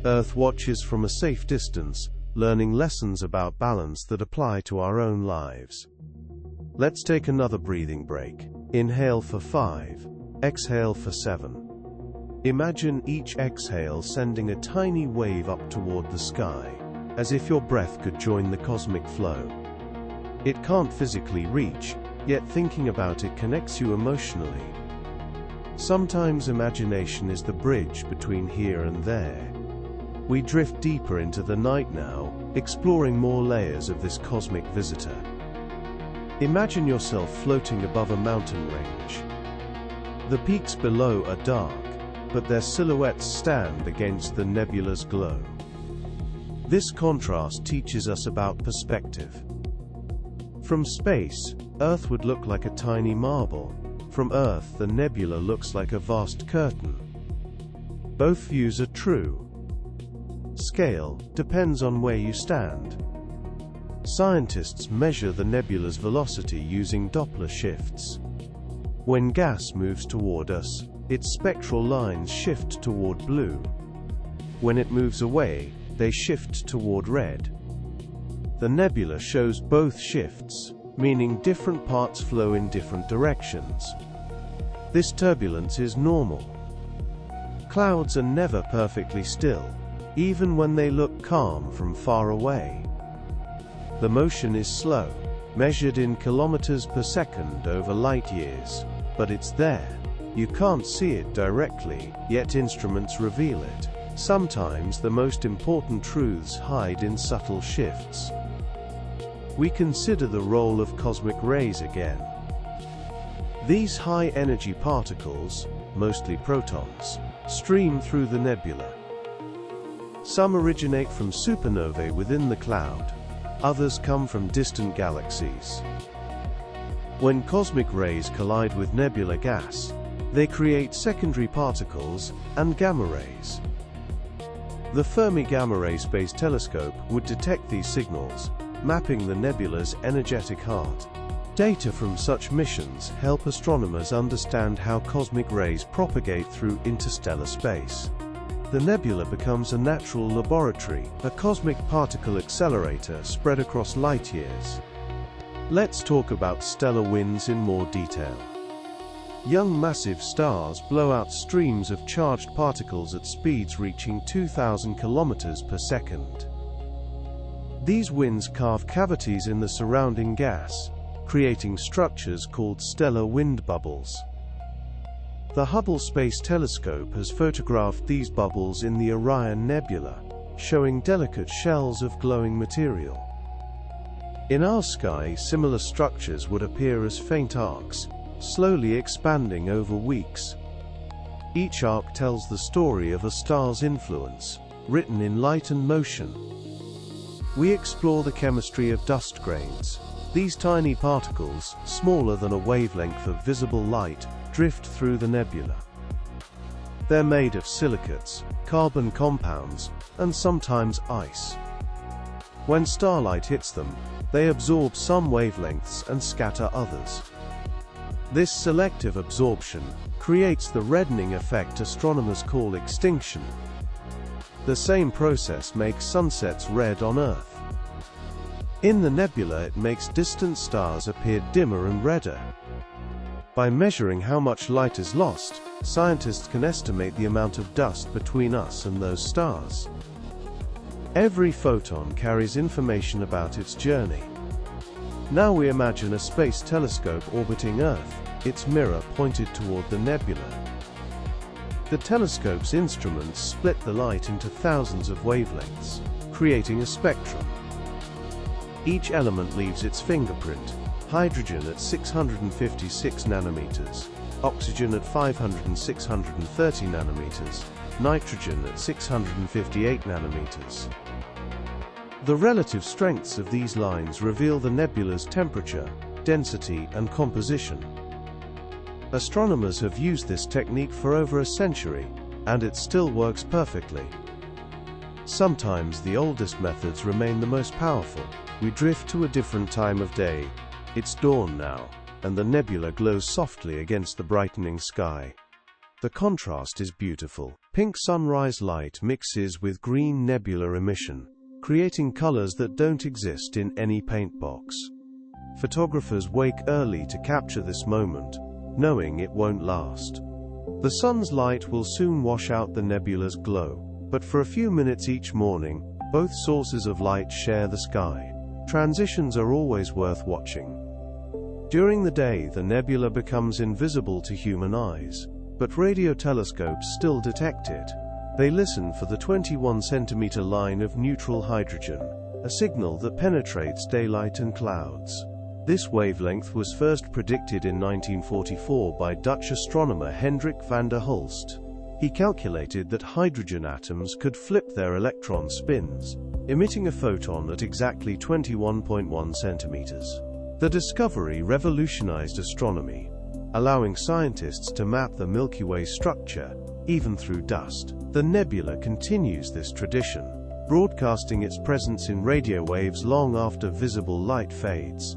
Earth watches from a safe distance, learning lessons about balance that apply to our own lives. Let's take another breathing break. Inhale for 5, exhale for 7. Imagine each exhale sending a tiny wave up toward the sky, as if your breath could join the cosmic flow. It can't physically reach, yet thinking about it connects you emotionally. Sometimes imagination is the bridge between here and there. We drift deeper into the night now, exploring more layers of this cosmic visitor. Imagine yourself floating above a mountain range. The peaks below are dark, but their silhouettes stand against the nebula's glow. This contrast teaches us about perspective. From space, Earth would look like a tiny marble. From Earth, the nebula looks like a vast curtain. Both views are true. Scale depends on where you stand. Scientists measure the nebula's velocity using Doppler shifts. When gas moves toward us, its spectral lines shift toward blue. When it moves away, they shift toward red. The nebula shows both shifts, meaning different parts flow in different directions. This turbulence is normal. Clouds are never perfectly still, even when they look calm from far away. The motion is slow, measured in kilometers per second over light years, but it's there. You can't see it directly, yet instruments reveal it. Sometimes the most important truths hide in subtle shifts. We consider the role of cosmic rays again. These high-energy particles, mostly protons, stream through the nebula. Some originate from supernovae within the cloud. Others come from distant galaxies. When cosmic rays collide with nebula gas, they create secondary particles and gamma rays. The Fermi Gamma Ray Space Telescope would detect these signals, mapping the nebula's energetic heart. Data from such missions help astronomers understand how cosmic rays propagate through interstellar space. The nebula becomes a natural laboratory, a cosmic particle accelerator spread across light years. Let's talk about stellar winds in more detail. Young massive stars blow out streams of charged particles at speeds reaching 2,000 kilometers per second. These winds carve cavities in the surrounding gas, creating structures called stellar wind bubbles. The Hubble Space Telescope has photographed these bubbles in the Orion Nebula, showing delicate shells of glowing material. In our sky, similar structures would appear as faint arcs, slowly expanding over weeks. Each arc tells the story of a star's influence, written in light and motion. We explore the chemistry of dust grains. These tiny particles, smaller than a wavelength of visible light, drift through the nebula. They're made of silicates, carbon compounds, and sometimes ice. When starlight hits them, they absorb some wavelengths and scatter others. This selective absorption creates the reddening effect astronomers call extinction. The same process makes sunsets red on Earth. In the nebula, it makes distant stars appear dimmer and redder. By measuring how much light is lost, scientists can estimate the amount of dust between us and those stars. Every photon carries information about its journey. Now we imagine a space telescope orbiting Earth, its mirror pointed toward the nebula. The telescope's instruments split the light into thousands of wavelengths, creating a spectrum. Each element leaves its fingerprint: hydrogen at 656 nanometers, oxygen at 500 and 630 nanometers, nitrogen at 658 nanometers. The relative strengths of these lines reveal the nebula's temperature, density, and composition. Astronomers have used this technique for over a century, and it still works perfectly. Sometimes the oldest methods remain the most powerful. We drift to a different time of day. It's dawn now, and the nebula glows softly against the brightening sky. The contrast is beautiful. Pink sunrise light mixes with green nebula emission, creating colors that don't exist in any paint box. Photographers wake early to capture this moment, knowing it won't last. The sun's light will soon wash out the nebula's glow, but for a few minutes each morning, both sources of light share the sky. Transitions are always worth watching. During the day, the nebula becomes invisible to human eyes, but radio telescopes still detect it. They listen for the 21-centimeter line of neutral hydrogen, a signal that penetrates daylight and clouds. This wavelength was first predicted in 1944 by Dutch astronomer Hendrik van der Hulst. He calculated that hydrogen atoms could flip their electron spins, emitting a photon at exactly 21.1 centimeters. The discovery revolutionized astronomy, allowing scientists to map the Milky Way structure, even through dust. The nebula continues this tradition, broadcasting its presence in radio waves long after visible light fades.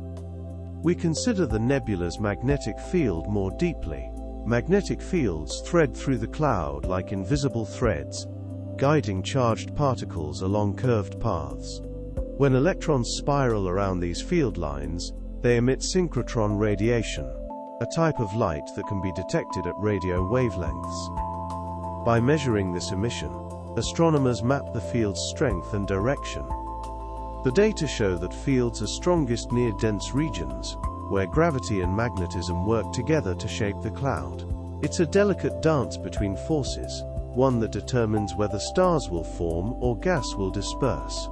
We consider the nebula's magnetic field more deeply. Magnetic fields thread through the cloud like invisible threads, guiding charged particles along curved paths. When electrons spiral around these field lines, they emit synchrotron radiation, a type of light that can be detected at radio wavelengths. By measuring this emission, astronomers map the field's strength and direction. The data show that fields are strongest near dense regions, where gravity and magnetism work together to shape the cloud. It's a delicate dance between forces, one that determines whether stars will form or gas will disperse.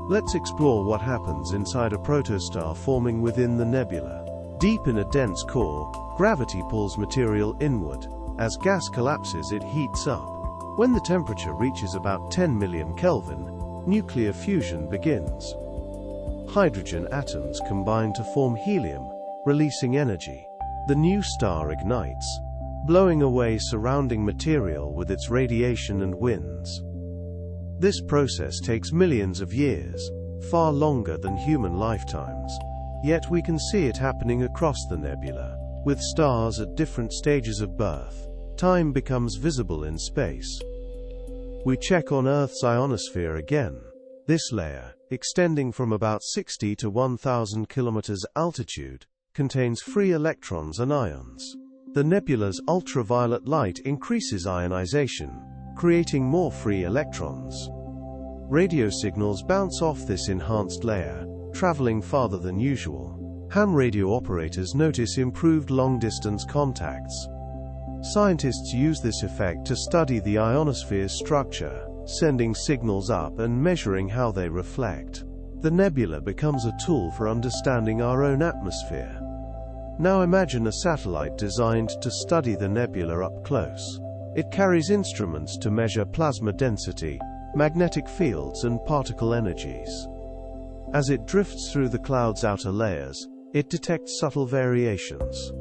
Let's explore what happens inside a protostar forming within the nebula. Deep in a dense core, gravity pulls material inward. As gas collapses, it heats up. When the temperature reaches about 10 million Kelvin, nuclear fusion begins. Hydrogen atoms combine to form helium, releasing energy. The new star ignites, blowing away surrounding material with its radiation and winds. This process takes millions of years, far longer than human lifetimes. Yet we can see it happening across the nebula. With stars at different stages of birth, time becomes visible in space. We check on Earth's ionosphere again. This layer, extending from about 60 to 1,000 kilometers altitude, contains free electrons and ions. The nebula's ultraviolet light increases ionization, creating more free electrons. Radio signals bounce off this enhanced layer, traveling farther than usual. Ham radio operators notice improved long-distance contacts. Scientists use this effect to study the ionosphere's structure, sending signals up and measuring how they reflect. The nebula becomes a tool for understanding our own atmosphere. Now imagine a satellite designed to study the nebula up close. It carries instruments to measure plasma density, magnetic fields, and particle energies. As it drifts through the cloud's outer layers, it detects subtle variations.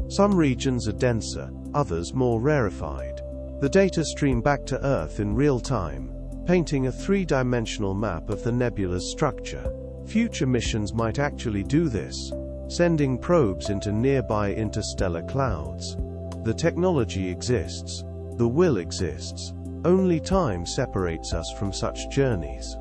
Some regions are denser, others more rarefied. The data stream back to Earth in real time, painting a three-dimensional map of the nebula's structure. Future missions might actually do this, sending probes into nearby interstellar clouds. The technology exists, the will exists, only time separates us from such journeys.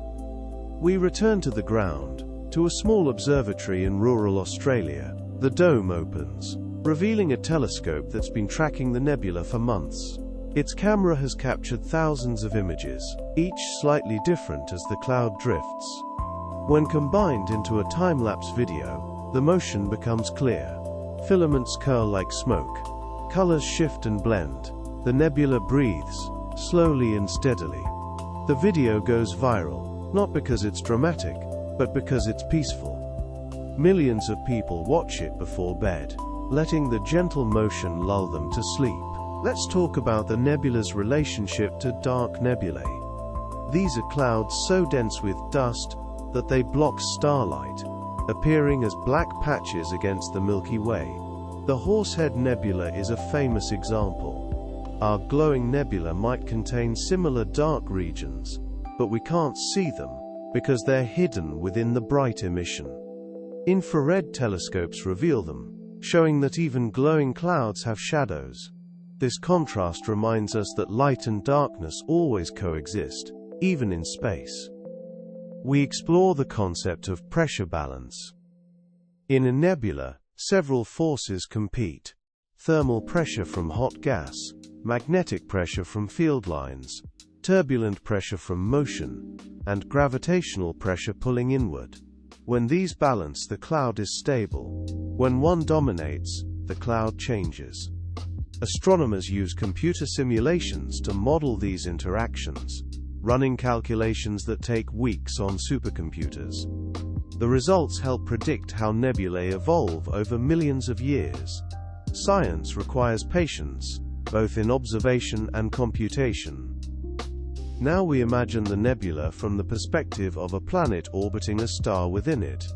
We return to the ground, to a small observatory in rural Australia. The dome opens, revealing a telescope that's been tracking the nebula for months. Its camera has captured thousands of images, each slightly different as the cloud drifts. When combined into a time-lapse video, the motion becomes clear. Filaments curl like smoke. Colors shift and blend. The nebula breathes, slowly and steadily. The video goes viral, not because it's dramatic, but because it's peaceful. Millions of people watch it before bed, letting the gentle motion lull them to sleep. Let's talk about the nebula's relationship to dark nebulae. These are clouds so dense with dust that they block starlight, appearing as black patches against the Milky Way. The Horsehead Nebula is a famous example. Our glowing nebula might contain similar dark regions, but we can't see them because they're hidden within the bright emission. Infrared telescopes reveal them, showing that even glowing clouds have shadows. This contrast reminds us that light and darkness always coexist, even in space. We explore the concept of pressure balance. In a nebula, several forces compete: thermal pressure from hot gas, magnetic pressure from field lines, turbulent pressure from motion, and gravitational pressure pulling inward. When these balance, the cloud is stable. When one dominates, the cloud changes. Astronomers use computer simulations to model these interactions, running calculations that take weeks on supercomputers. The results help predict how nebulae evolve over millions of years. Science requires patience, both in observation and computation. Now we imagine the nebula from the perspective of a planet orbiting a star within it.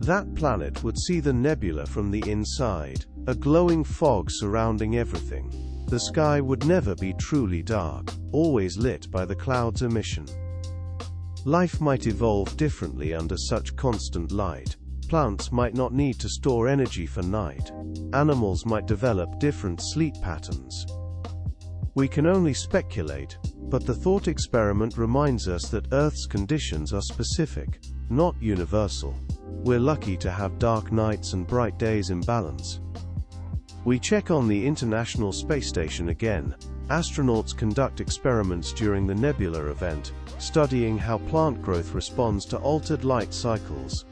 That planet would see the nebula from the inside, a glowing fog surrounding everything. The sky would never be truly dark, always lit by the cloud's emission. Life might evolve differently under such constant light. Plants might not need to store energy for night. Animals might develop different sleep patterns. We can only speculate, but the thought experiment reminds us that Earth's conditions are specific, not universal. We're lucky to have dark nights and bright days in balance. We check on the International Space Station again. Astronauts conduct experiments during the nebula event, studying how plant growth responds to altered light cycles.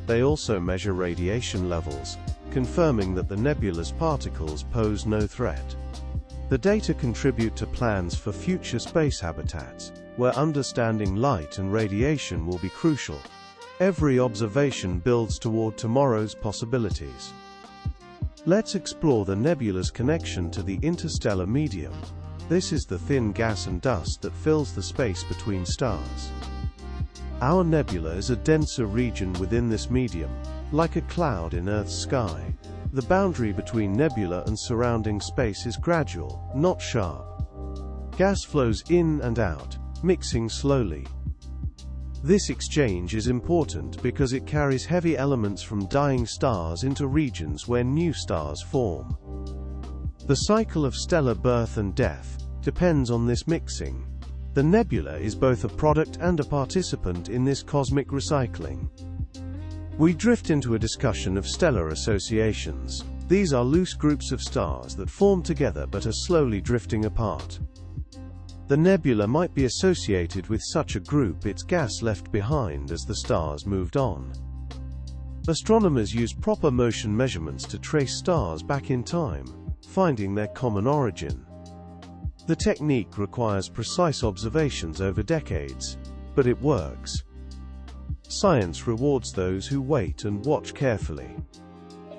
They also measure radiation levels, confirming that the nebula's particles pose no threat. The data contribute to plans for future space habitats, where understanding light and radiation will be crucial. Every observation builds toward tomorrow's possibilities. Let's explore the nebula's connection to the interstellar medium. This is the thin gas and dust that fills the space between stars. Our nebula is a denser region within this medium, like a cloud in Earth's sky. The boundary between nebula and surrounding space is gradual, not sharp. Gas flows in and out, mixing slowly. This exchange is important because it carries heavy elements from dying stars into regions where new stars form. The cycle of stellar birth and death depends on this mixing. The nebula is both a product and a participant in this cosmic recycling. We drift into a discussion of stellar associations. These are loose groups of stars that form together but are slowly drifting apart. The nebula might be associated with such a group, its gas left behind as the stars moved on. Astronomers use proper motion measurements to trace stars back in time, finding their common origin. The technique requires precise observations over decades, but it works. Science rewards those who wait and watch carefully.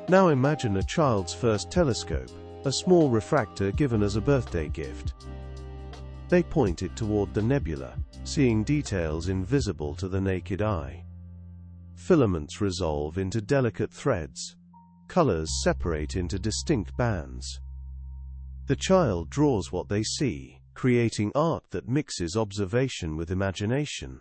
Now imagine a child's first telescope, a small refractor given as a birthday gift. They point it toward the nebula, seeing details invisible to the naked eye. Filaments resolve into delicate threads. Colors separate into distinct bands. The child draws what they see, creating art that mixes observation with imagination.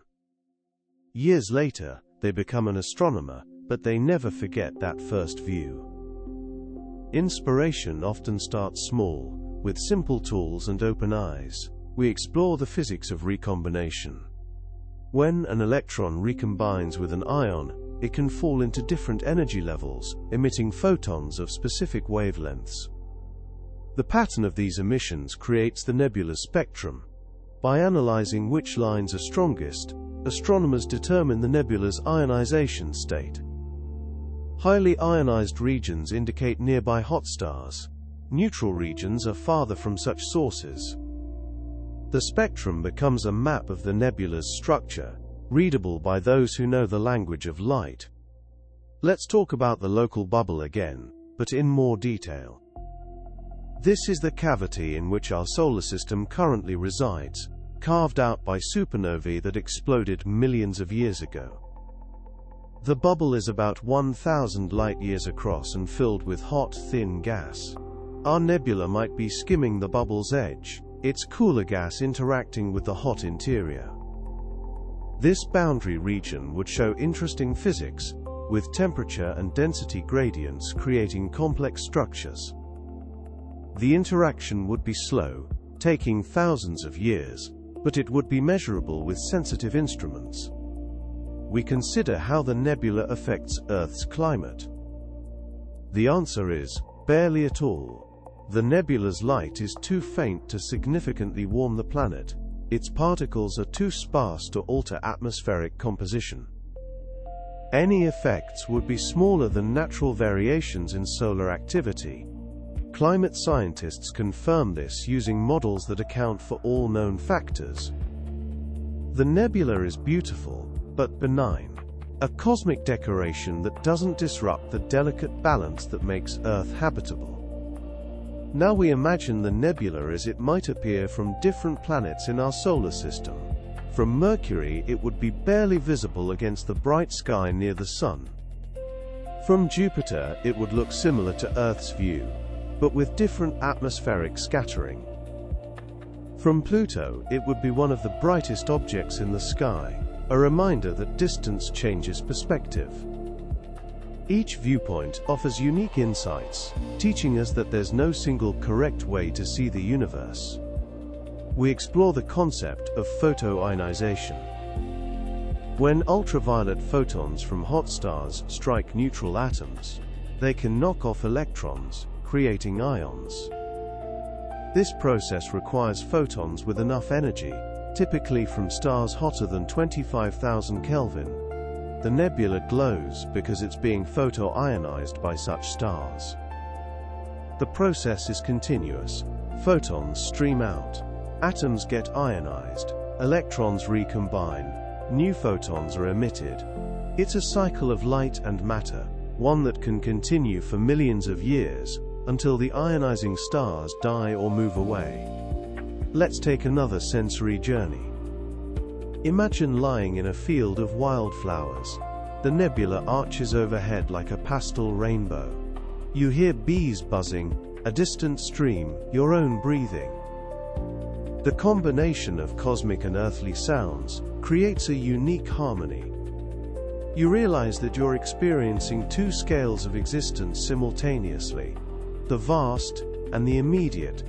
Years later, they become an astronomer, but they never forget that first view. Inspiration often starts small, with simple tools and open eyes. We explore the physics of recombination. When an electron recombines with an ion, it can fall into different energy levels, emitting photons of specific wavelengths. The pattern of these emissions creates the nebula's spectrum. By analyzing which lines are strongest, astronomers determine the nebula's ionization state. Highly ionized regions indicate nearby hot stars. Neutral regions are farther from such sources. The spectrum becomes a map of the nebula's structure, readable by those who know the language of light. Let's talk about the local bubble again, but in more detail. This is the cavity in which our solar system currently resides, carved out by supernovae that exploded millions of years ago. The bubble is about 1,000 light-years across and filled with hot, thin gas. Our nebula might be skimming the bubble's edge, its cooler gas interacting with the hot interior. This boundary region would show interesting physics, with temperature and density gradients creating complex structures. The interaction would be slow, taking thousands of years, but it would be measurable with sensitive instruments. We consider how the nebula affects Earth's climate. The answer is, barely at all. The nebula's light is too faint to significantly warm the planet. Its particles are too sparse to alter atmospheric composition. Any effects would be smaller than natural variations in solar activity. Climate scientists confirm this using models that account for all known factors. The nebula is beautiful, but benign. A cosmic decoration that doesn't disrupt the delicate balance that makes Earth habitable. Now we imagine the nebula as it might appear from different planets in our solar system. From Mercury, it would be barely visible against the bright sky near the Sun. From Jupiter, it would look similar to Earth's view, but with different atmospheric scattering. From Pluto, it would be one of the brightest objects in the sky, a reminder that distance changes perspective. Each viewpoint offers unique insights, teaching us that there's no single correct way to see the universe. We explore the concept of photoionization. When ultraviolet photons from hot stars strike neutral atoms, they can knock off electrons, creating ions. This process requires photons with enough energy, typically from stars hotter than 25,000 Kelvin. The nebula glows because it's being photoionized by such stars. The process is continuous. Photons stream out. Atoms get ionized. Electrons recombine. New photons are emitted. It's a cycle of light and matter, one that can continue for millions of years, until the ionizing stars die or move away. Let's take another sensory journey. Imagine lying in a field of wildflowers. The nebula arches overhead like a pastel rainbow. You hear bees buzzing, a distant stream, your own breathing. The combination of cosmic and earthly sounds creates a unique harmony. You realize that you're experiencing two scales of existence simultaneously, the vast and the immediate.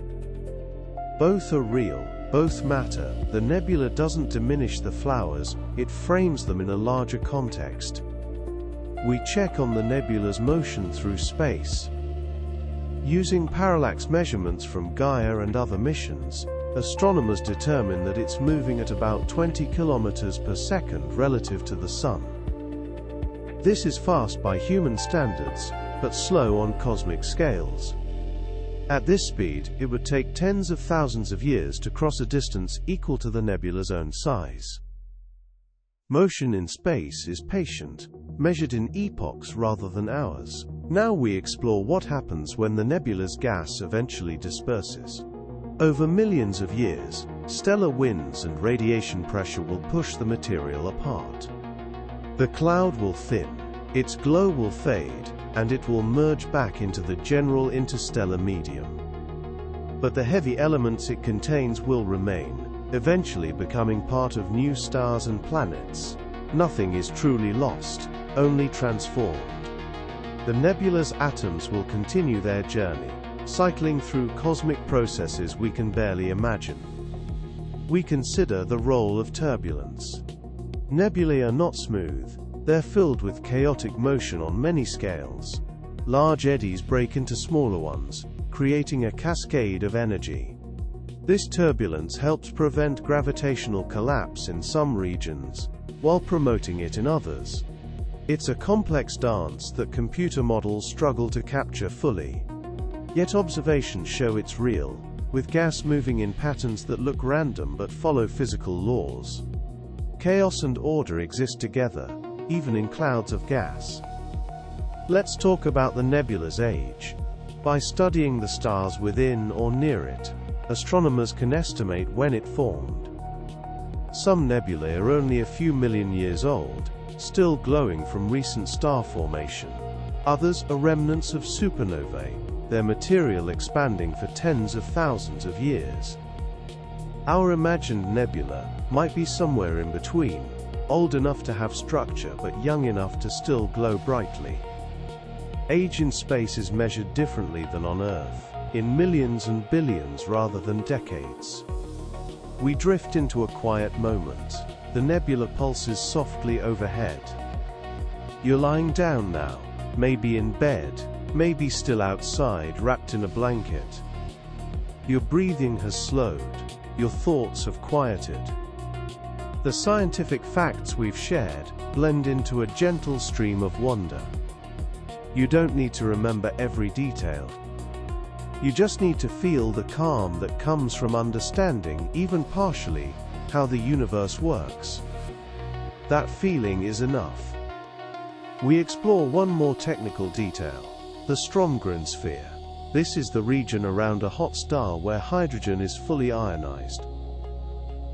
Both are real, both matter. The nebula doesn't diminish the flowers, it frames them in a larger context. We check on the nebula's motion through space. Using parallax measurements from Gaia and other missions, astronomers determine that it's moving at about 20 kilometers per second relative to the Sun. This is fast by human standards, but slow on cosmic scales. At this speed, it would take tens of thousands of years to cross a distance equal to the nebula's own size. Motion in space is patient, measured in epochs rather than hours. Now we explore what happens when the nebula's gas eventually disperses. Over millions of years, stellar winds and radiation pressure will push the material apart. The cloud will thin, its glow will fade, and it will merge back into the general interstellar medium. But the heavy elements it contains will remain, eventually becoming part of new stars and planets. Nothing is truly lost, only transformed. The nebula's atoms will continue their journey, cycling through cosmic processes we can barely imagine. We consider the role of turbulence. Nebulae are not smooth, they're filled with chaotic motion on many scales. Large eddies break into smaller ones, creating a cascade of energy. This turbulence helps prevent gravitational collapse in some regions, while promoting it in others. It's a complex dance that computer models struggle to capture fully. Yet observations show it's real, with gas moving in patterns that look random but follow physical laws. Chaos and order exist together, even in clouds of gas. Let's talk about the nebula's age. By studying the stars within or near it, astronomers can estimate when it formed. Some nebulae are only a few million years old, still glowing from recent star formation. Others are remnants of supernovae, their material expanding for tens of thousands of years. Our imagined nebula might be somewhere in between, old enough to have structure but young enough to still glow brightly. Age in space is measured differently than on Earth, in millions and billions rather than decades. We drift into a quiet moment. The nebula pulses softly overhead. You're lying down now, maybe in bed, maybe still outside wrapped in a blanket. Your breathing has slowed, your thoughts have quieted. The scientific facts we've shared blend into a gentle stream of wonder. You don't need to remember every detail. You just need to feel the calm that comes from understanding, even partially, how the universe works. That feeling is enough. We explore one more technical detail, the Stromgren sphere. This is the region around a hot star where hydrogen is fully ionized.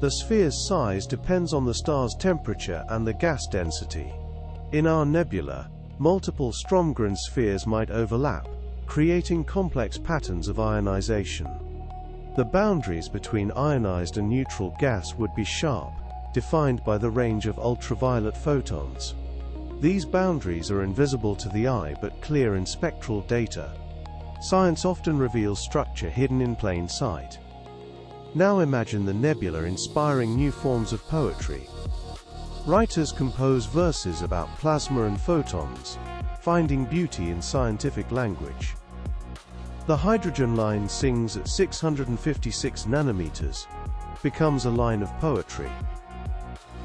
The sphere's size depends on the star's temperature and the gas density. In our nebula, multiple Stromgren spheres might overlap, creating complex patterns of ionization. The boundaries between ionized and neutral gas would be sharp, defined by the range of ultraviolet photons. These boundaries are invisible to the eye but clear in spectral data. Science often reveals structure hidden in plain sight. Now imagine the nebula inspiring new forms of poetry. Writers compose verses about plasma and photons, finding beauty in scientific language. The hydrogen line sings at 656 nanometers, becomes a line of poetry.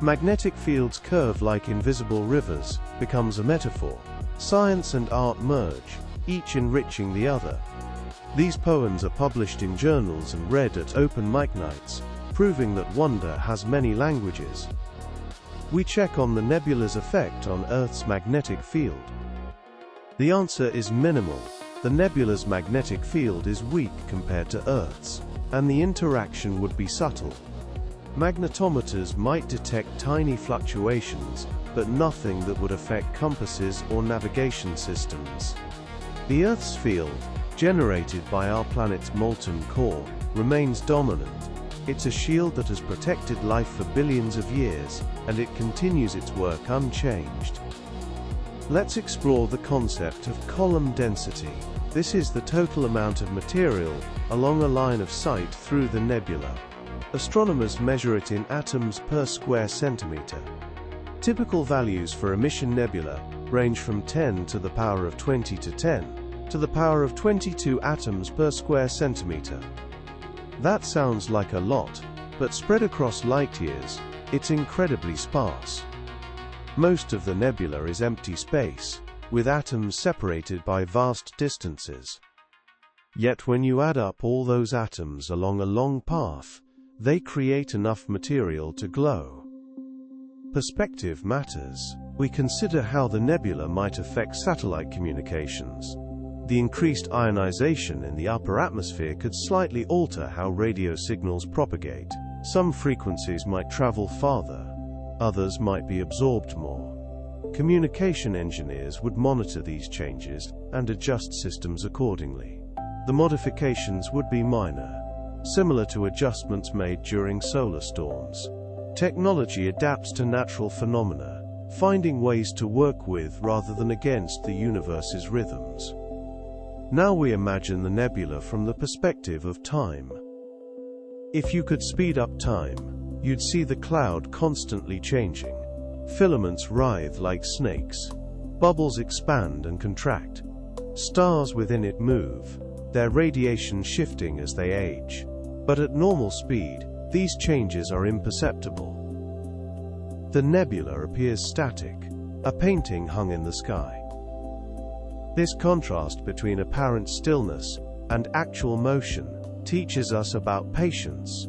Magnetic fields curve like invisible rivers, becomes a metaphor. Science and art merge, each enriching the other. These poems are published in journals and read at open mic nights, proving that wonder has many languages. We check on the nebula's effect on Earth's magnetic field. The answer is minimal. The nebula's magnetic field is weak compared to Earth's, and the interaction would be subtle. Magnetometers might detect tiny fluctuations, but nothing that would affect compasses or navigation systems. The Earth's field, generated by our planet's molten core, remains dominant. It's a shield that has protected life for billions of years, and it continues its work unchanged. Let's explore the concept of column density. This is the total amount of material along a line of sight through the nebula. Astronomers measure it in atoms per square centimeter. Typical values for emission nebula range from 10 to the power of 20 to 10 to the power of 22 atoms per square centimeter. That sounds like a lot, but spread across light years, it's incredibly sparse. Most of the nebula is empty space, with atoms separated by vast distances. Yet when you add up all those atoms along a long path, they create enough material to glow. Perspective matters. We consider how the nebula might affect satellite communications. The increased ionization in the upper atmosphere could slightly alter how radio signals propagate. Some frequencies might travel farther, others might be absorbed more. Communication engineers would monitor these changes and adjust systems accordingly. The modifications would be minor, similar to adjustments made during solar storms. Technology adapts to natural phenomena, finding ways to work with rather than against the universe's rhythms. Now we imagine the nebula from the perspective of time. If you could speed up time, you'd see the cloud constantly changing. Filaments writhe like snakes. Bubbles expand and contract. Stars within it move, their radiation shifting as they age. But at normal speed, these changes are imperceptible. The nebula appears static, a painting hung in the sky. This contrast between apparent stillness and actual motion teaches us about patience.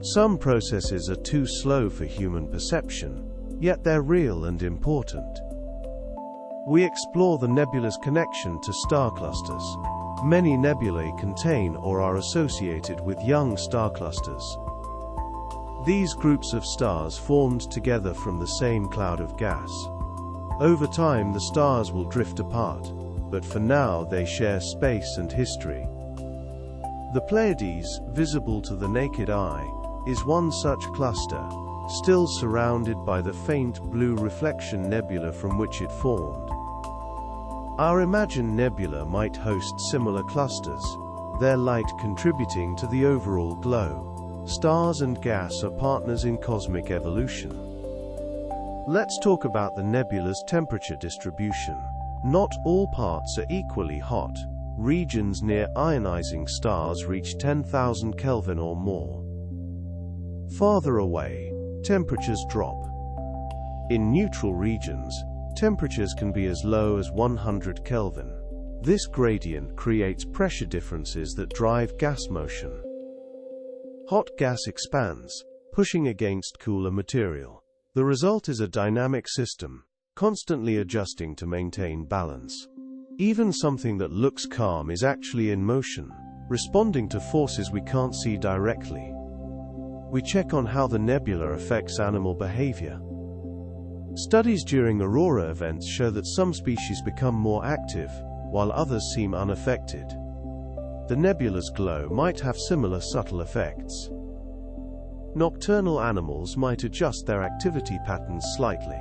Some processes are too slow for human perception, yet they're real and important. We explore the nebula's connection to star clusters. Many nebulae contain or are associated with young star clusters. These groups of stars formed together from the same cloud of gas. Over time, the stars will drift apart, but for now they share space and history. The Pleiades, visible to the naked eye, is one such cluster, still surrounded by the faint blue reflection nebula from which it formed. Our imagined nebula might host similar clusters, their light contributing to the overall glow. Stars and gas are partners in cosmic evolution. Let's talk about the nebula's temperature distribution. Not all parts are equally hot. Regions near ionizing stars reach 10,000 Kelvin or more. Farther away, temperatures drop. In neutral regions, temperatures can be as low as 100 Kelvin. This gradient creates pressure differences that drive gas motion. Hot gas expands, pushing against cooler material. The result is a dynamic system, constantly adjusting to maintain balance. Even something that looks calm is actually in motion, responding to forces we can't see directly. We check on how the nebula affects animal behavior. Studies during aurora events show that some species become more active, while others seem unaffected. The nebula's glow might have similar subtle effects. Nocturnal animals might adjust their activity patterns slightly.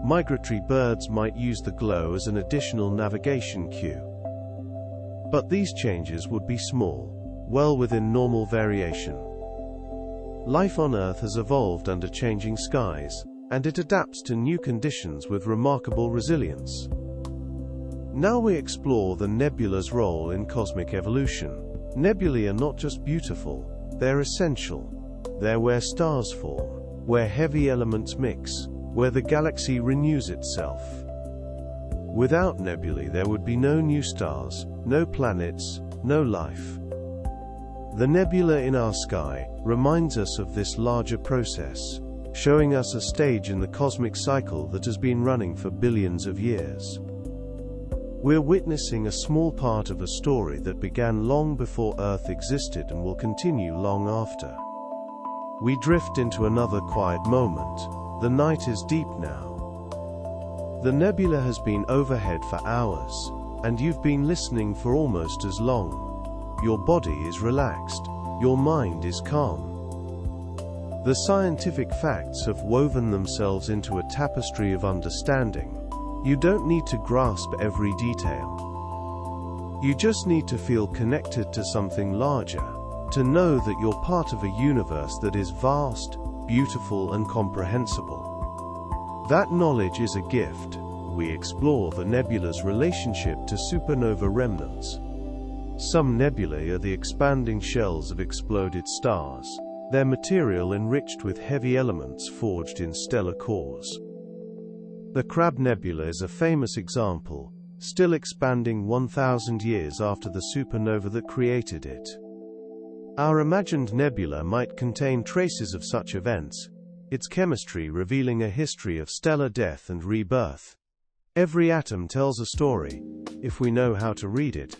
Migratory birds might use the glow as an additional navigation cue. But these changes would be small, well within normal variation. Life on Earth has evolved under changing skies, and it adapts to new conditions with remarkable resilience. Now we explore the nebula's role in cosmic evolution. Nebulae are not just beautiful, they're essential. They're where stars form, where heavy elements mix, where the galaxy renews itself. Without nebulae, there would be no new stars, no planets, no life. The nebula in our sky reminds us of this larger process, showing us a stage in the cosmic cycle that has been running for billions of years. We're witnessing a small part of a story that began long before Earth existed and will continue long after. We drift into another quiet moment. The night is deep now. The nebula has been overhead for hours, and you've been listening for almost as long. Your body is relaxed. Your mind is calm. The scientific facts have woven themselves into a tapestry of understanding. You don't need to grasp every detail. You just need to feel connected to something larger, to know that you're part of a universe that is vast, beautiful, and comprehensible. That knowledge is a gift. We explore the nebula's relationship to supernova remnants. Some nebulae are the expanding shells of exploded stars, their material enriched with heavy elements forged in stellar cores. The Crab Nebula is a famous example, still expanding 1,000 years after the supernova that created it. Our imagined nebula might contain traces of such events, its chemistry revealing a history of stellar death and rebirth. Every atom tells a story, if we know how to read it.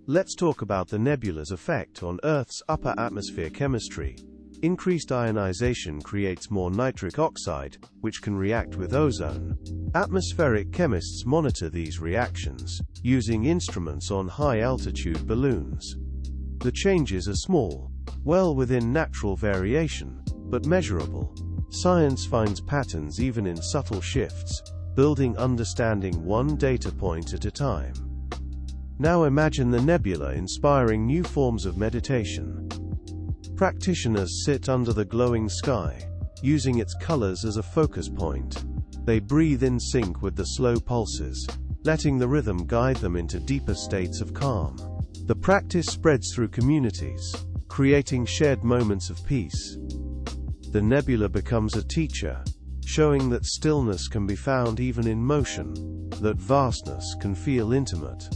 Let's talk about the nebula's effect on Earth's upper atmosphere chemistry. Increased ionization creates more nitric oxide, which can react with ozone. Atmospheric chemists monitor these reactions, using instruments on high-altitude balloons. The changes are small, well within natural variation, but measurable. Science finds patterns even in subtle shifts, building understanding one data point at a time. Now imagine the nebula inspiring new forms of meditation. Practitioners sit under the glowing sky, using its colors as a focus point. They breathe in sync with the slow pulses, letting the rhythm guide them into deeper states of calm. The practice spreads through communities, creating shared moments of peace. The nebula becomes a teacher, showing that stillness can be found even in motion, that vastness can feel intimate.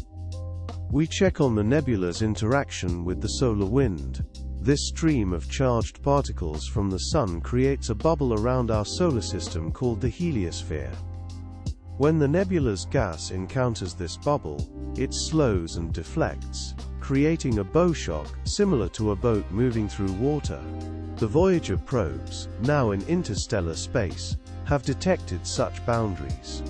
We check on the nebula's interaction with the solar wind. This stream of charged particles from the Sun creates a bubble around our solar system called the heliosphere. When the nebula's gas encounters this bubble, it slows and deflects, creating a bow shock similar to a boat moving through water. The Voyager probes, now in interstellar space, have detected such boundaries.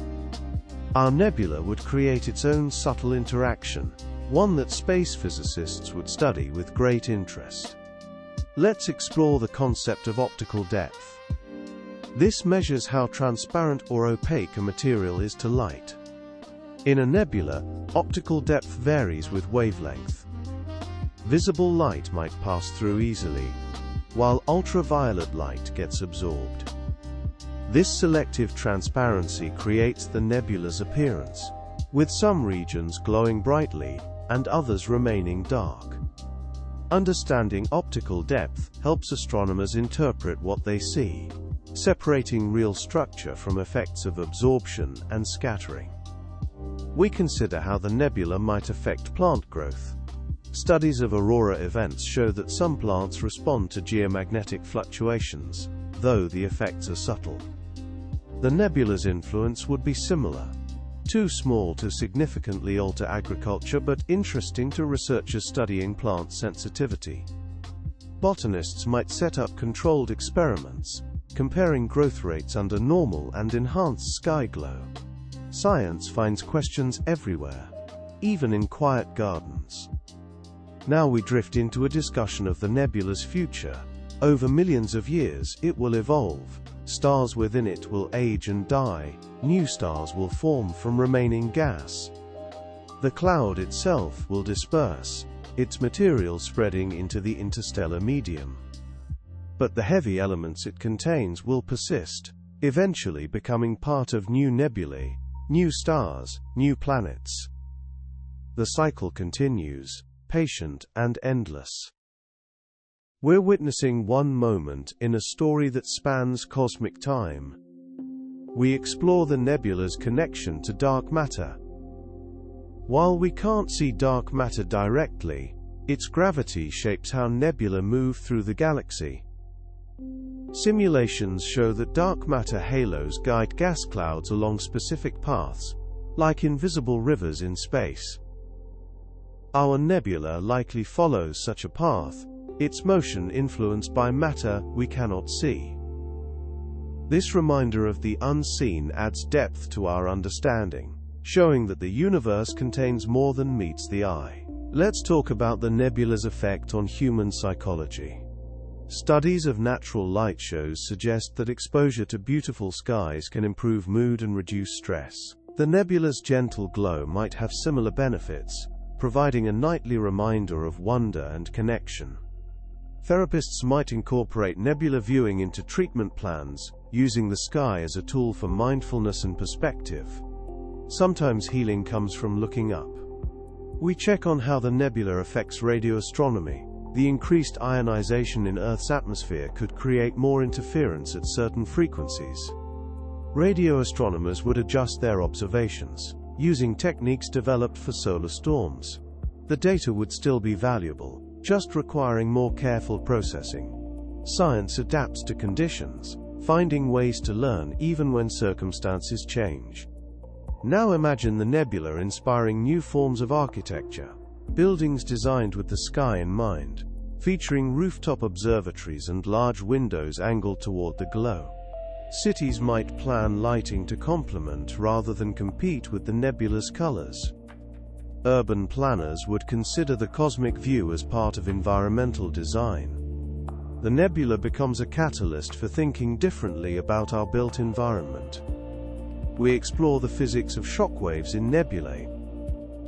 Our nebula would create its own subtle interaction, one that space physicists would study with great interest. Let's explore the concept of optical depth. This measures how transparent or opaque a material is to light. In a nebula, optical depth varies with wavelength. Visible light might pass through easily, while ultraviolet light gets absorbed. This selective transparency creates the nebula's appearance, with some regions glowing brightly and others remaining dark. Understanding optical depth helps astronomers interpret what they see, separating real structure from effects of absorption and scattering. We consider how the nebula might affect plant growth. Studies of aurora events show that some plants respond to geomagnetic fluctuations, though the effects are subtle. The nebula's influence would be similar. Too small to significantly alter agriculture, but interesting to researchers studying plant sensitivity. Botanists might set up controlled experiments, comparing growth rates under normal and enhanced sky glow. Science finds questions everywhere, even in quiet gardens. Now we drift into a discussion of the nebula's future. Over millions of years, it will evolve. Stars within it will age and die. New stars will form from remaining gas. The cloud itself will disperse, its material spreading into the interstellar medium. But the heavy elements it contains will persist, eventually becoming part of new nebulae, new stars, new planets. The cycle continues, patient and endless. We're witnessing one moment in a story that spans cosmic time. We explore the nebula's connection to dark matter. While we can't see dark matter directly, its gravity shapes how nebulae move through the galaxy. Simulations show that dark matter halos guide gas clouds along specific paths, like invisible rivers in space. Our nebula likely follows such a path, its motion influenced by matter we cannot see. This reminder of the unseen adds depth to our understanding, showing that the universe contains more than meets the eye. Let's talk about the nebula's effect on human psychology. Studies of natural light shows suggest that exposure to beautiful skies can improve mood and reduce stress. The nebula's gentle glow might have similar benefits, providing a nightly reminder of wonder and connection. Therapists might incorporate nebula viewing into treatment plans, using the sky as a tool for mindfulness and perspective. Sometimes healing comes from looking up. We check on how the nebula affects radio astronomy. The increased ionization in Earth's atmosphere could create more interference at certain frequencies. Radio astronomers would adjust their observations, using techniques developed for solar storms. The data would still be valuable, just requiring more careful processing. Science adapts to conditions, finding ways to learn even when circumstances change. Now imagine the nebula inspiring new forms of architecture, buildings designed with the sky in mind, featuring rooftop observatories and large windows angled toward the glow. Cities might plan lighting to complement rather than compete with the nebula's colors. Urban planners would consider the cosmic view as part of environmental design. The nebula becomes a catalyst for thinking differently about our built environment. We explore the physics of shockwaves in nebulae.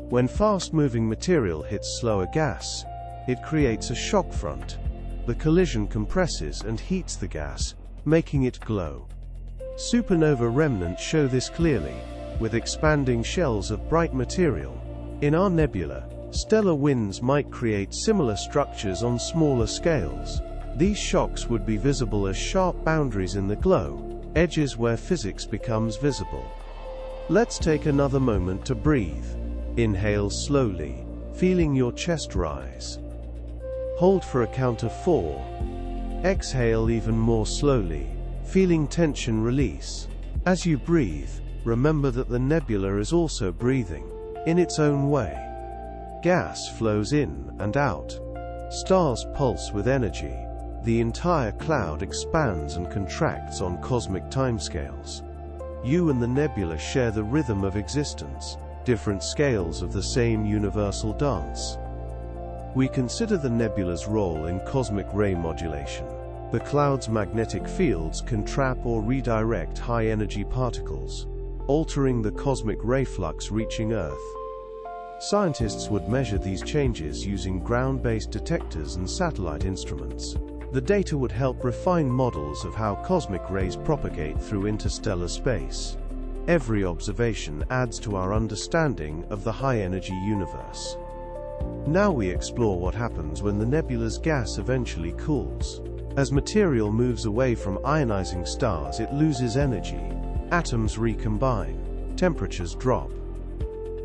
When fast-moving material hits slower gas, it creates a shock front. The collision compresses and heats the gas, making it glow. Supernova remnants show this clearly, with expanding shells of bright material. In our nebula, stellar winds might create similar structures on smaller scales. These shocks would be visible as sharp boundaries in the glow, edges where physics becomes visible. Let's take another moment to breathe. Inhale slowly, feeling your chest rise. Hold for a count of 4. Exhale even more slowly, feeling tension release. As you breathe, remember that the nebula is also breathing, in its own way. Gas flows in and out. Stars pulse with energy. The entire cloud expands and contracts on cosmic timescales. You and the nebula share the rhythm of existence, different scales of the same universal dance. We consider the nebula's role in cosmic ray modulation. The cloud's magnetic fields can trap or redirect high-energy particles, altering the cosmic ray flux reaching Earth. Scientists would measure these changes using ground-based detectors and satellite instruments. The data would help refine models of how cosmic rays propagate through interstellar space. Every observation adds to our understanding of the high-energy universe. Now we explore what happens when the nebula's gas eventually cools. As material moves away from ionizing stars, it loses energy. Atoms recombine. Temperatures drop.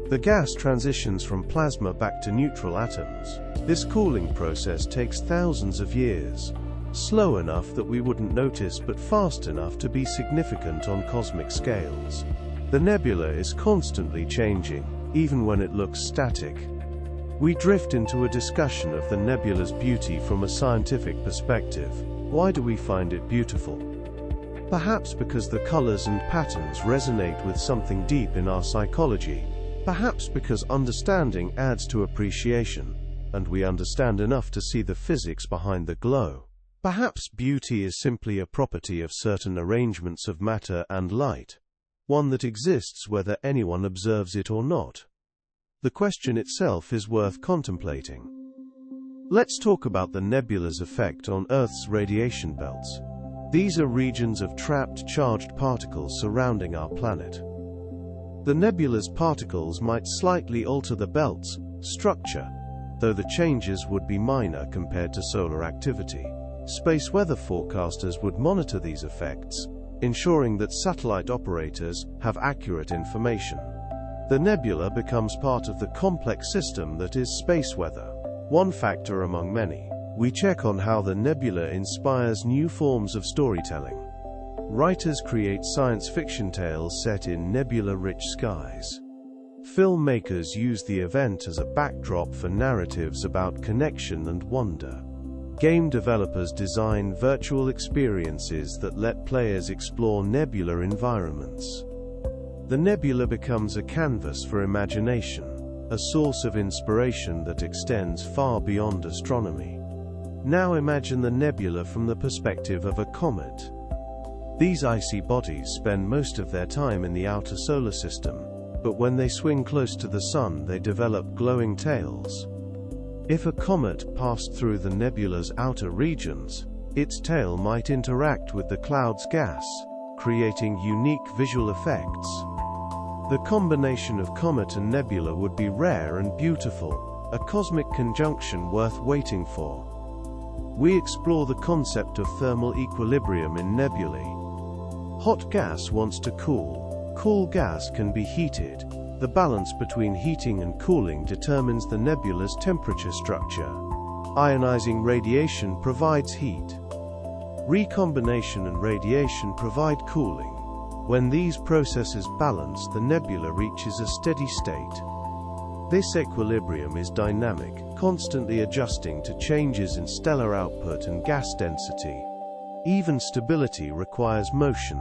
The gas transitions from plasma back to neutral atoms. This cooling process takes thousands of years. Slow enough that we wouldn't notice, but fast enough to be significant on cosmic scales. The nebula is constantly changing, even when it looks static. We drift into a discussion of the nebula's beauty from a scientific perspective. Why do we find it beautiful? Perhaps because the colors and patterns resonate with something deep in our psychology. Perhaps because understanding adds to appreciation, and we understand enough to see the physics behind the glow. Perhaps beauty is simply a property of certain arrangements of matter and light, one that exists whether anyone observes it or not. The question itself is worth contemplating. Let's talk about the nebula's effect on Earth's radiation belts. These are regions of trapped charged particles surrounding our planet. The nebula's particles might slightly alter the belt's structure, though the changes would be minor compared to solar activity. Space weather forecasters would monitor these effects, ensuring that satellite operators have accurate information. The nebula becomes part of the complex system that is space weather, one factor among many. We check on how the nebula inspires new forms of storytelling. Writers create science fiction tales set in nebula-rich skies. Filmmakers use the event as a backdrop for narratives about connection and wonder. Game developers design virtual experiences that let players explore nebular environments. The nebula becomes a canvas for imagination, a source of inspiration that extends far beyond astronomy. Now imagine the nebula from the perspective of a comet. These icy bodies spend most of their time in the outer solar system, but when they swing close to the Sun, they develop glowing tails. If a comet passed through the nebula's outer regions, its tail might interact with the cloud's gas, creating unique visual effects. The combination of comet and nebula would be rare and beautiful, a cosmic conjunction worth waiting for. We explore the concept of thermal equilibrium in nebulae. Hot gas wants to cool. Cool gas can be heated. The balance between heating and cooling determines the nebula's temperature structure. Ionizing radiation provides heat. Recombination and radiation provide cooling. When these processes balance, the nebula reaches a steady state. This equilibrium is dynamic, constantly adjusting to changes in stellar output and gas density. Even stability requires motion.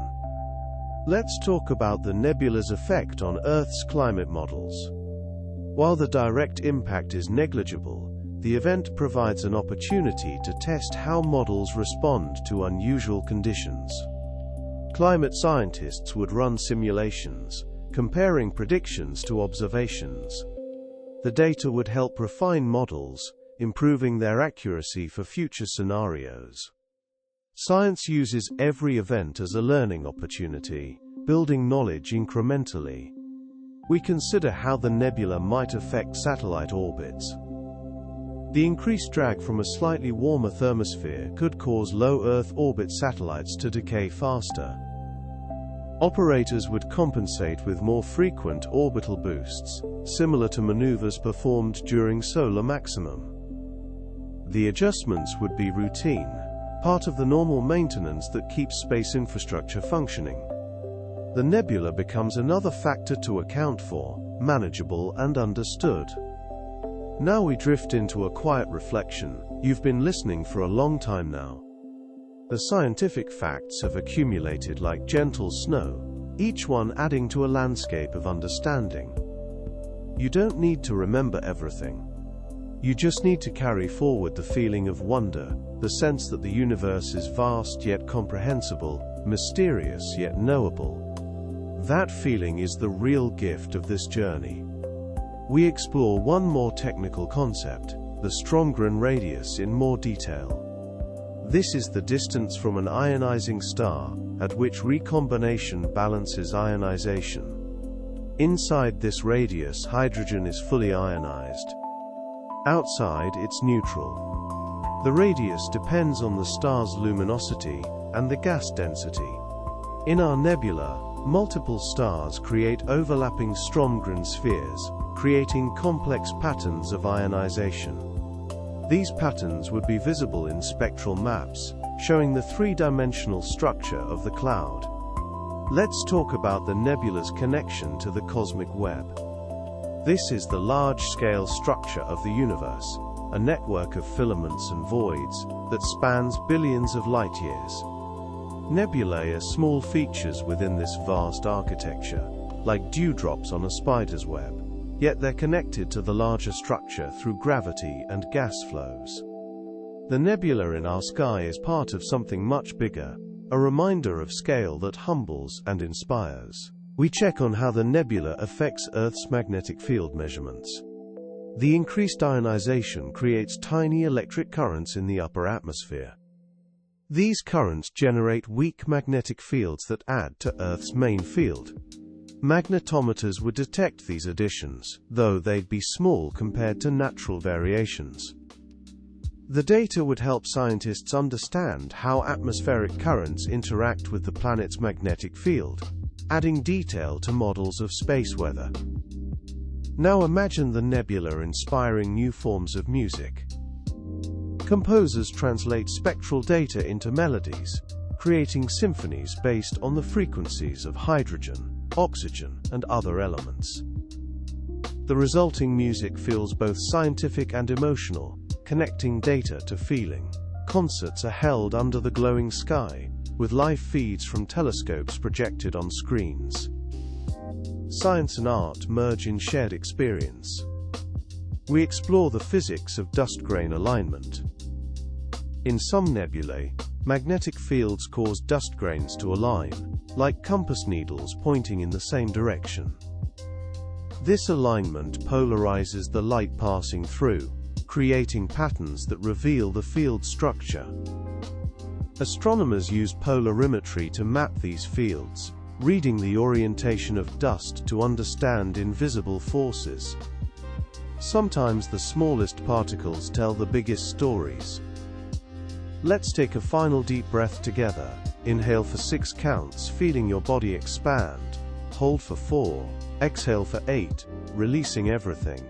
Let's talk about the nebula's effect on Earth's climate models. While the direct impact is negligible, the event provides an opportunity to test how models respond to unusual conditions. Climate scientists would run simulations, comparing predictions to observations. The data would help refine models, improving their accuracy for future scenarios. Science uses every event as a learning opportunity, building knowledge incrementally. We consider how the nebula might affect satellite orbits. The increased drag from a slightly warmer thermosphere could cause low Earth orbit satellites to decay faster. Operators would compensate with more frequent orbital boosts, similar to maneuvers performed during solar maximum. The adjustments would be routine, part of the normal maintenance that keeps space infrastructure functioning. The nebula becomes another factor to account for, manageable and understood. Now we drift into a quiet reflection. You've been listening for a long time now. The scientific facts have accumulated like gentle snow, each one adding to a landscape of understanding. You don't need to remember everything. You just need to carry forward the feeling of wonder, the sense that the universe is vast yet comprehensible, mysterious yet knowable. That feeling is the real gift of this journey. We explore one more technical concept, the Stromgren radius, in more detail. This is the distance from an ionizing star, at which recombination balances ionization. Inside this radius, hydrogen is fully ionized. Outside, it's neutral. The radius depends on the star's luminosity and the gas density. In our nebula, multiple stars create overlapping Stromgren spheres, creating complex patterns of ionization. These patterns would be visible in spectral maps, showing the three-dimensional structure of the cloud. Let's talk about the nebula's connection to the cosmic web. This is the large-scale structure of the universe, a network of filaments and voids that spans billions of light-years. Nebulae are small features within this vast architecture, like dewdrops on a spider's web. Yet they're connected to the larger structure through gravity and gas flows. The nebula in our sky is part of something much bigger, a reminder of scale that humbles and inspires. We check on how the nebula affects Earth's magnetic field measurements. The increased ionization creates tiny electric currents in the upper atmosphere. These currents generate weak magnetic fields that add to Earth's main field. Magnetometers would detect these additions, though they'd be small compared to natural variations. The data would help scientists understand how atmospheric currents interact with the planet's magnetic field, adding detail to models of space weather. Now imagine the nebula inspiring new forms of music. Composers translate spectral data into melodies, creating symphonies based on the frequencies of hydrogen, oxygen, and other elements. The resulting music feels both scientific and emotional, connecting data to feeling. Concerts are held under the glowing sky, with live feeds from telescopes projected on screens. Science and art merge in shared experience. We explore the physics of dust grain alignment. In some nebulae, magnetic fields cause dust grains to align, like compass needles pointing in the same direction. This alignment polarizes the light passing through, creating patterns that reveal the field structure. Astronomers use polarimetry to map these fields, reading the orientation of dust to understand invisible forces. Sometimes the smallest particles tell the biggest stories. Let's take a final deep breath together. Inhale for 6 counts, feeling your body expand. hold for 4, exhale for 8, releasing everything.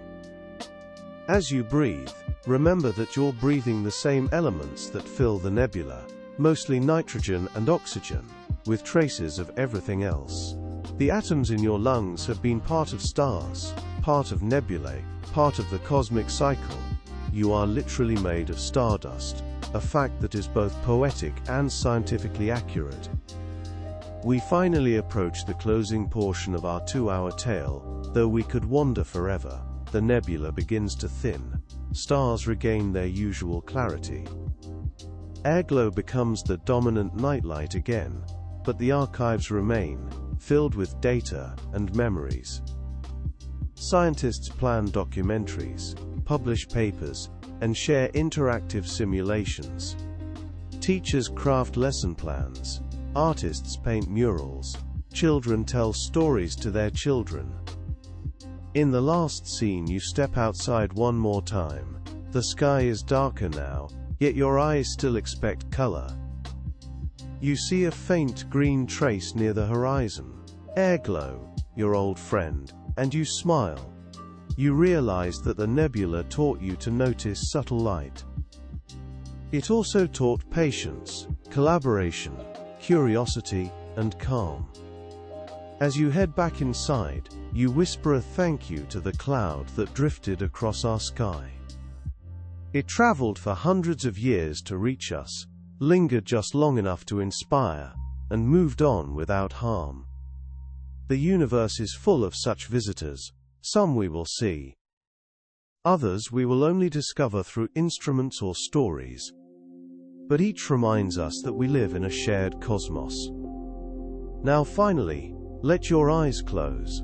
As you breathe, remember that you're breathing the same elements that fill the nebula, mostly nitrogen and oxygen, with traces of everything else. The atoms in your lungs have been part of stars, part of nebulae, part of the cosmic cycle. You are literally made of stardust, a fact that is both poetic and scientifically accurate. We finally approach the closing portion of our 2-hour tale. Though we could wander forever, the nebula begins to thin. Stars regain their usual clarity. Airglow becomes the dominant nightlight again, but the archives remain, filled with data and memories. Scientists plan documentaries, publish papers, and share interactive simulations. Teachers craft lesson plans, artists paint murals, children tell stories to their children. In the last scene, you step outside one more time. The sky is darker now, yet your eyes still expect color. You see a faint green trace near the horizon. Airglow, your old friend, and you smile. You realize that the nebula taught you to notice subtle light. It also taught patience, collaboration, curiosity, and calm. As you head back inside, you whisper a thank you to the cloud that drifted across our sky. It traveled for hundreds of years to reach us, lingered just long enough to inspire, and moved on without harm. The universe is full of such visitors. Some we will see. Others we will only discover through instruments or stories. But each reminds us that we live in a shared cosmos. Now finally, let your eyes close.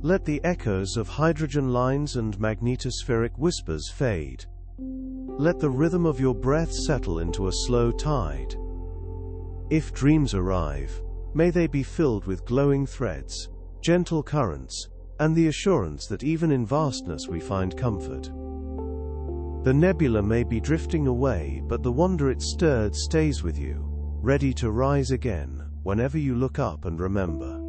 Let the echoes of hydrogen lines and magnetospheric whispers fade. Let the rhythm of your breath settle into a slow tide. If dreams arrive, may they be filled with glowing threads, gentle currents, and the assurance that even in vastness we find comfort. The nebula may be drifting away, but the wonder it stirred stays with you, ready to rise again whenever you look up and remember.